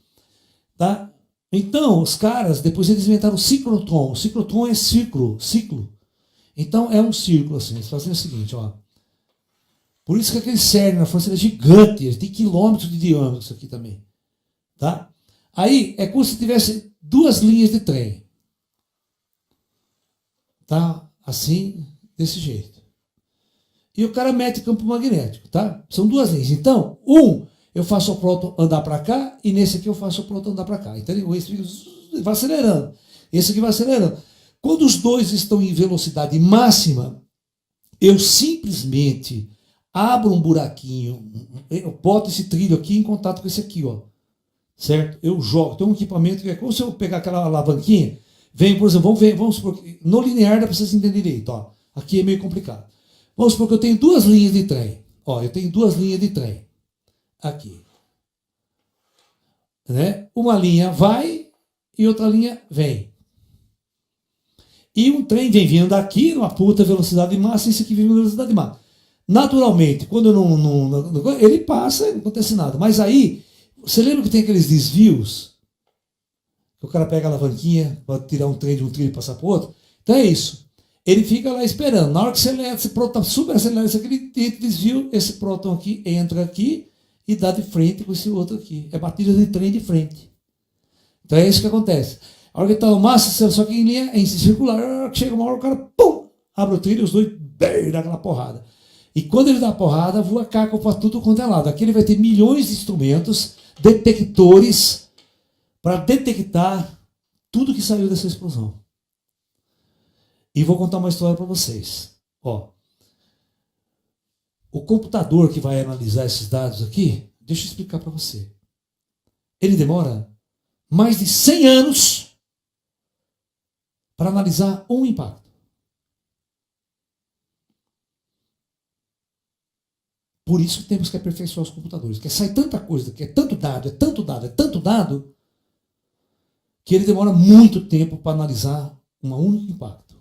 Tá? Então, os caras, depois eles inventaram o ciclotron. O ciclotron é ciclo. Então, é um círculo, assim. Eles fazem o seguinte, ó. Por isso que aquele CERN na França é gigante, ele tem quilômetros de diâmetro, isso aqui também. Tá? Aí, é como se tivesse duas linhas de trem. Tá? Assim, desse jeito. E o cara mete campo magnético, tá? São duas linhas. Então, eu faço o próton andar para cá, e nesse aqui eu faço o próton andar para cá. Então, esse vai acelerando. Esse aqui vai acelerando. Quando os dois estão em velocidade máxima, eu simplesmente abro um buraquinho, eu boto esse trilho aqui em contato com esse aqui, ó. Certo? Eu jogo. Tem um equipamento que é como se eu pegar aquela alavanquinha, vem, por exemplo, vamos supor que no linear dá para vocês entenderem direito, ó. Aqui é meio complicado. Vamos supor que eu tenho duas linhas de trem. Ó, eu tenho duas linhas de trem. Aqui. Né? Uma linha vai e outra linha vem. E um trem vem vindo aqui numa puta velocidade máxima, e esse aqui vem numa velocidade máxima. Naturalmente, quando ele passa, não acontece nada. Mas aí, você lembra que tem aqueles desvios? Que o cara pega a alavanquinha para tirar um trem de um trilho e passar para o outro? Então é isso. Ele fica lá esperando. Na hora que você acelera, esse próton super acelera, aquele desvio, esse próton aqui entra aqui e dá de frente com esse outro aqui. É batida de trem de frente. Então é isso que acontece. A hora que está no máximo, só que em linha é circular. A hora que chega uma hora, o cara pum, abre o trilho e os dois dá aquela porrada. E quando ele dá a porrada, voa caco para tudo quanto é lado. Aqui ele vai ter milhões de instrumentos, detectores, para detectar tudo que saiu dessa explosão. E vou contar uma história para vocês. Ó, o computador que vai analisar esses dados aqui, deixa eu explicar para você. Ele demora mais de 100 anos para analisar um impacto. Por isso que temos que aperfeiçoar os computadores. Porque sai tanta coisa, que é tanto dado, é tanto dado, é tanto dado, que ele demora muito tempo para analisar um único impacto.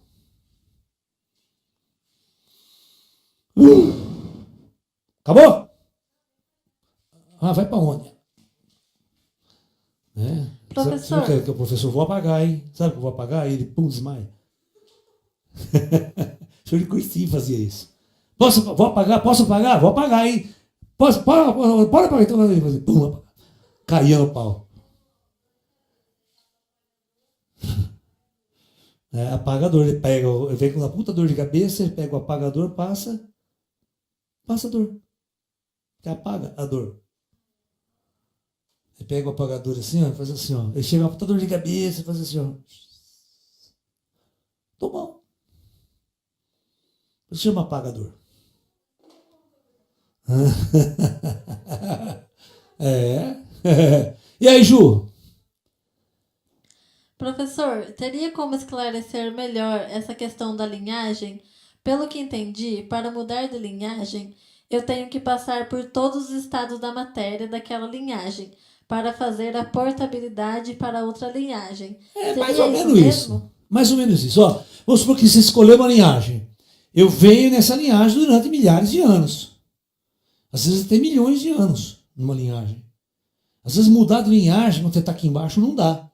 Acabou? Ah, vai para onde? Professor. Sabe que o professor vou apagar, hein? Sabe o que eu vou apagar? E ele, pum, desmaia. O senhor de cursinho fazia isso. Vou apagar? Posso apagar? Vou apagar, hein? Pode apagar. Então, pum, caía no pau. Apagador, ele vem com uma puta dor de cabeça, ele pega o apagador, passa a dor. Ele apaga a dor. Ele pega o apagador assim, ó, faz assim, ó. Ele chega uma puta dor de cabeça, faz assim, ó. Tô bom. Isso chama apagador. E aí, Ju? Professor, teria como esclarecer melhor essa questão da linhagem? Pelo que entendi, para mudar de linhagem, eu tenho que passar por todos os estados da matéria daquela linhagem, para fazer a portabilidade para outra linhagem. Mais ou menos isso. Mais ou menos isso. Ó, vamos supor que você escolheu uma linhagem. Eu venho nessa linhagem durante milhares de anos. Às vezes até milhões de anos numa linhagem. Às vezes mudar de linhagem, quando você está aqui embaixo, não dá.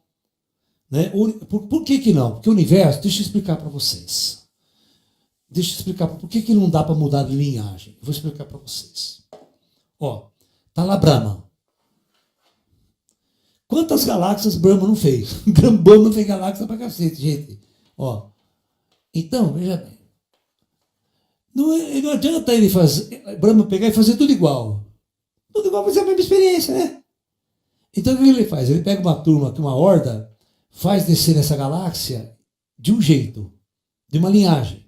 Né? Por que não? Porque o universo, deixa eu explicar para vocês. Deixa eu explicar por que não dá para mudar de linhagem. Eu vou explicar para vocês. Ó, tá lá Brahma. Quantas galáxias Brahma não fez? Brahma não fez galáxia pra cacete, gente. Ó, então, veja bem. Não adianta ele Brahma pegar e fazer tudo igual. Tudo igual, mas é a mesma experiência, né? Então o que ele faz? Ele pega uma turma, uma horda, faz descer nessa galáxia de um jeito, de uma linhagem.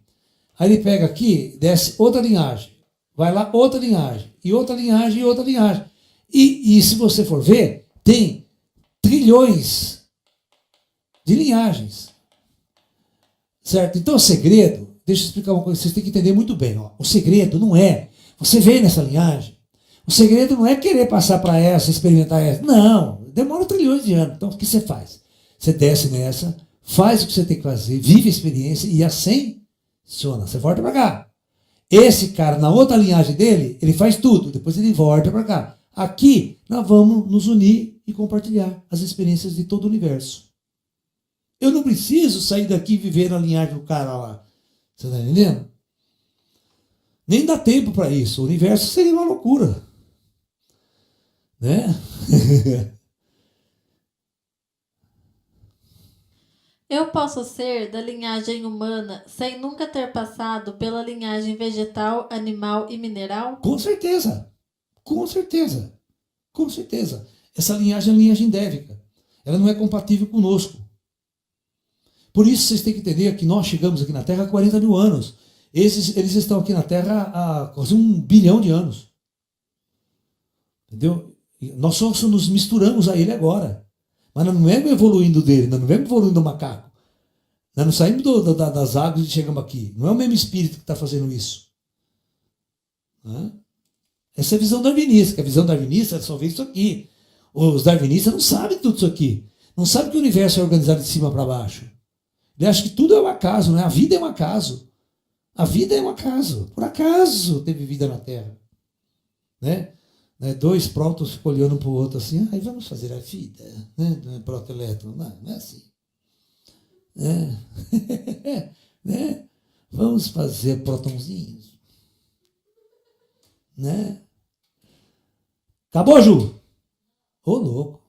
Aí ele pega aqui, desce outra linhagem, vai lá outra linhagem, e outra linhagem, e outra linhagem. E se você for ver, tem trilhões de linhagens. Certo? Então o segredo, deixa eu explicar uma coisa, vocês têm que entender muito bem. Ó. O segredo não é, você veio nessa linhagem, o segredo não é querer passar para essa, experimentar essa. Não, demora trilhões de anos. Então o que você faz? Você desce nessa, faz o que você tem que fazer, vive a experiência e assim funciona. Você volta para cá. Esse cara, na outra linhagem dele, ele faz tudo, depois ele volta para cá. Aqui, nós vamos nos unir e compartilhar as experiências de todo o universo. Eu não preciso sair daqui e viver na linhagem do cara lá. Você está entendendo? Nem dá tempo para isso. O universo seria uma loucura. Né? Eu posso ser da linhagem humana sem nunca ter passado pela linhagem vegetal, animal e mineral? Com certeza. Com certeza. Com certeza. Essa linhagem é uma linhagem dévica. Ela não é compatível conosco. Por isso vocês têm que entender que nós chegamos aqui na Terra há 40 mil anos. Eles estão aqui na Terra há quase 1 bilhão de anos. Entendeu? Nós só nos misturamos a ele agora. Mas nós não vamos evoluindo dele, nós não vamos evoluindo do macaco. Nós não saímos das águas e chegamos aqui. Não é o mesmo espírito que está fazendo isso. Essa é a visão darwinista, que a visão darwinista só vê isso aqui. Os darwinistas não sabem tudo isso aqui. Não sabem que o universo é organizado de cima para baixo. Ele acha que tudo é um acaso, né? A vida é um acaso. A vida é um acaso. Por acaso teve vida na Terra. Né? Dois prótons ficam olhando um para o outro assim, aí vamos fazer a vida. Né? Protoelétron, não é assim. Né? Vamos fazer prótonzinhos. Né? Acabou, Ju? Ô, louco.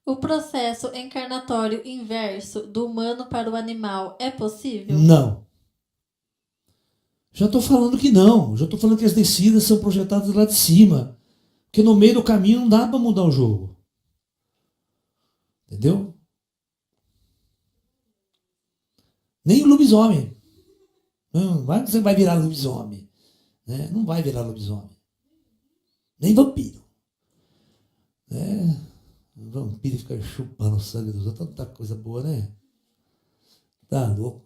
O processo encarnatório inverso do humano para o animal é possível? Não. Já estou falando que não. Já estou falando que as descidas são projetadas lá de cima. Porque no meio do caminho não dá para mudar o jogo. Entendeu? Nem o lobisomem. Não vai que você vai virar lobisomem. Né? Não vai virar lobisomem. Nem vampiro. Né? O vampiro fica chupando o sangue dos outros. Tanta coisa boa, né? Tá louco.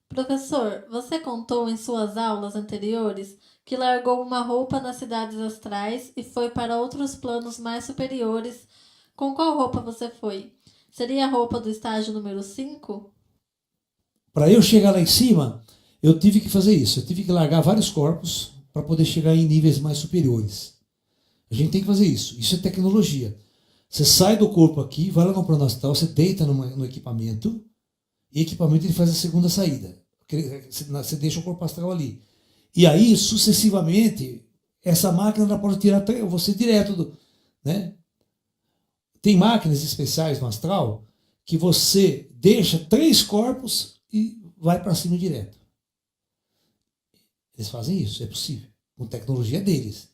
Professor, você contou em suas aulas anteriores que largou uma roupa nas cidades astrais e foi para outros planos mais superiores. Com qual roupa você foi? Seria a roupa do estágio número 5? Para eu chegar lá em cima, eu tive que fazer isso. Eu tive que largar vários corpos para poder chegar em níveis mais superiores. A gente tem que fazer isso. Isso é tecnologia. Você sai do corpo aqui, vai lá no plano astral, você deita no equipamento, e o equipamento ele faz a segunda saída. Você deixa o corpo astral ali. E aí, sucessivamente, essa máquina ela pode tirar você direto do... Né? Tem máquinas especiais no astral que você deixa 3 corpos e vai para cima direto. Eles fazem isso, é possível. Com tecnologia deles.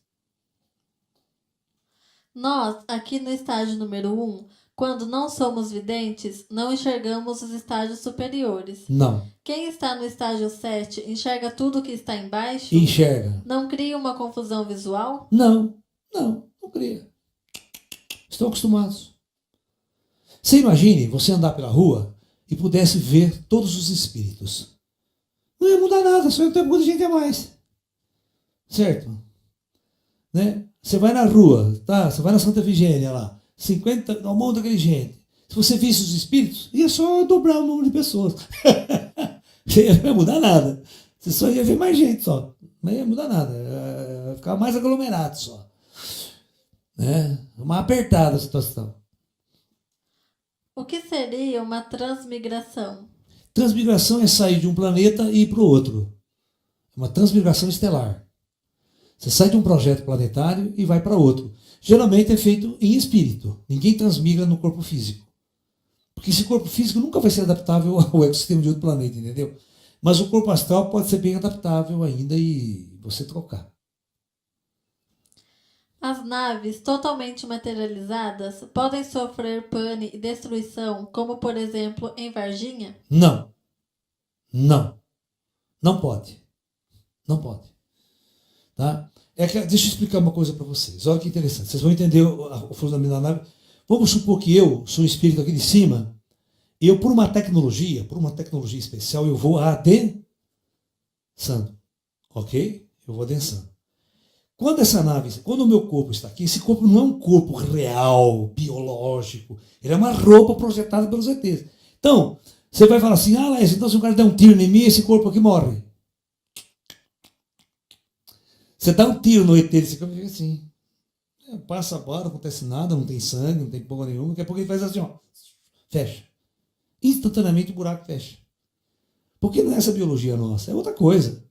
Nós, aqui no estágio número 1, quando não somos videntes, não enxergamos os estágios superiores. Não. Quem está no estágio 7 enxerga tudo que está embaixo? Enxerga. Não cria uma confusão visual? Não cria. Estão acostumados. Você imagine você andar pela rua e pudesse ver todos os espíritos. Não ia mudar nada, só ia ter muita gente a mais. Certo? Né? Você vai na rua, tá? Você vai na Santa Efigênia lá, 50, um monte daquele gente. Se você visse os espíritos, ia só dobrar o número de pessoas. Não ia mudar nada. Você só ia ver mais gente só. Não ia mudar nada. Ia ficar mais aglomerado só. Né? Uma apertada a situação. O que seria uma transmigração? Transmigração é sair de um planeta e ir para o outro. Uma transmigração estelar. Você sai de um projeto planetário e vai para outro. Geralmente é feito em espírito. Ninguém transmigra no corpo físico. Porque esse corpo físico nunca vai ser adaptável ao ecossistema de outro planeta, entendeu? Mas o corpo astral pode ser bem adaptável ainda e você trocar. As naves totalmente materializadas podem sofrer pane e destruição, como por exemplo em Varginha? Não. Não pode. Não pode. Tá? Deixa eu explicar uma coisa para vocês. Olha que interessante. Vocês vão entender o fundamento da nave. Vamos supor que eu sou um espírito aqui de cima e eu, por uma tecnologia especial, eu vou adensando. Ok? Eu vou adensando. Quando o meu corpo está aqui, esse corpo não é um corpo real, biológico. Ele é uma roupa projetada pelos ETs. Então, você vai falar assim, Laís, então se o cara der um tiro em mim, esse corpo aqui morre. Você dá um tiro no ET, esse corpo fica assim. Passa a bala, não acontece nada, não tem sangue, não tem porra nenhuma. Daqui a pouco ele faz assim, ó. Fecha. Instantaneamente o buraco fecha. Porque não é essa biologia nossa, é outra coisa.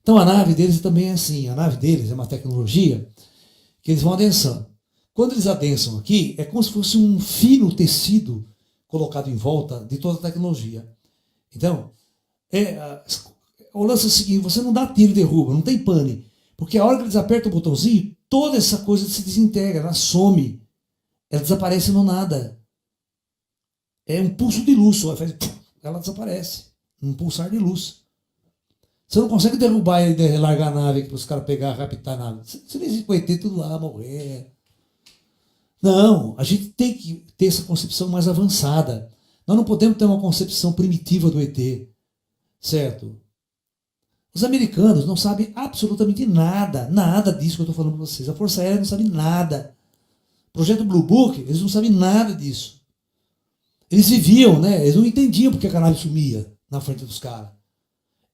Então a nave deles também é assim. A nave deles é uma tecnologia que eles vão adensando. Quando eles adensam aqui, é como se fosse um fino tecido colocado em volta de toda a tecnologia. Então, o lance é o seguinte, você não dá tiro e derruba, não tem pane. Porque a hora que eles apertam o botãozinho, toda essa coisa se desintegra, ela some. Ela desaparece no nada. É um pulso de luz só. Ela desaparece. Um pulsar de luz. Você não consegue derrubar e largar a nave para os caras pegar, raptar a nave. Você não existe ET tudo lá, morrer. Não, a gente tem que ter essa concepção mais avançada. Nós não podemos ter uma concepção primitiva do ET. Certo? Os americanos não sabem absolutamente nada disso que eu estou falando para vocês. A Força Aérea não sabe nada. O projeto Blue Book, eles não sabem nada disso. Eles viviam, né? Eles não entendiam porque a nave sumia na frente dos caras.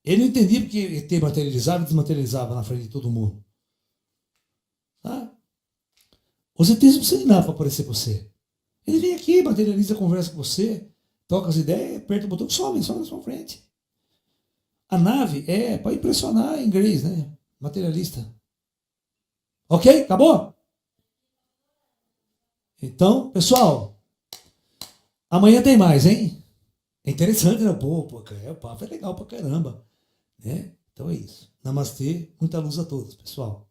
Ele não entendia porque ET materializava e desmaterializava na frente de todo mundo. Tá? Os ETs não precisam de nada para aparecer para você. Ele vem aqui, materializa, conversa com você, toca as ideias, aperta o botão, some na sua frente. A nave é para impressionar em inglês, né? Materialista. Ok? Acabou? Então, pessoal, amanhã tem mais, hein? É interessante, né? Pô, o papo é legal pra caramba. Né? Então é isso. Namastê, muita luz a todos, pessoal.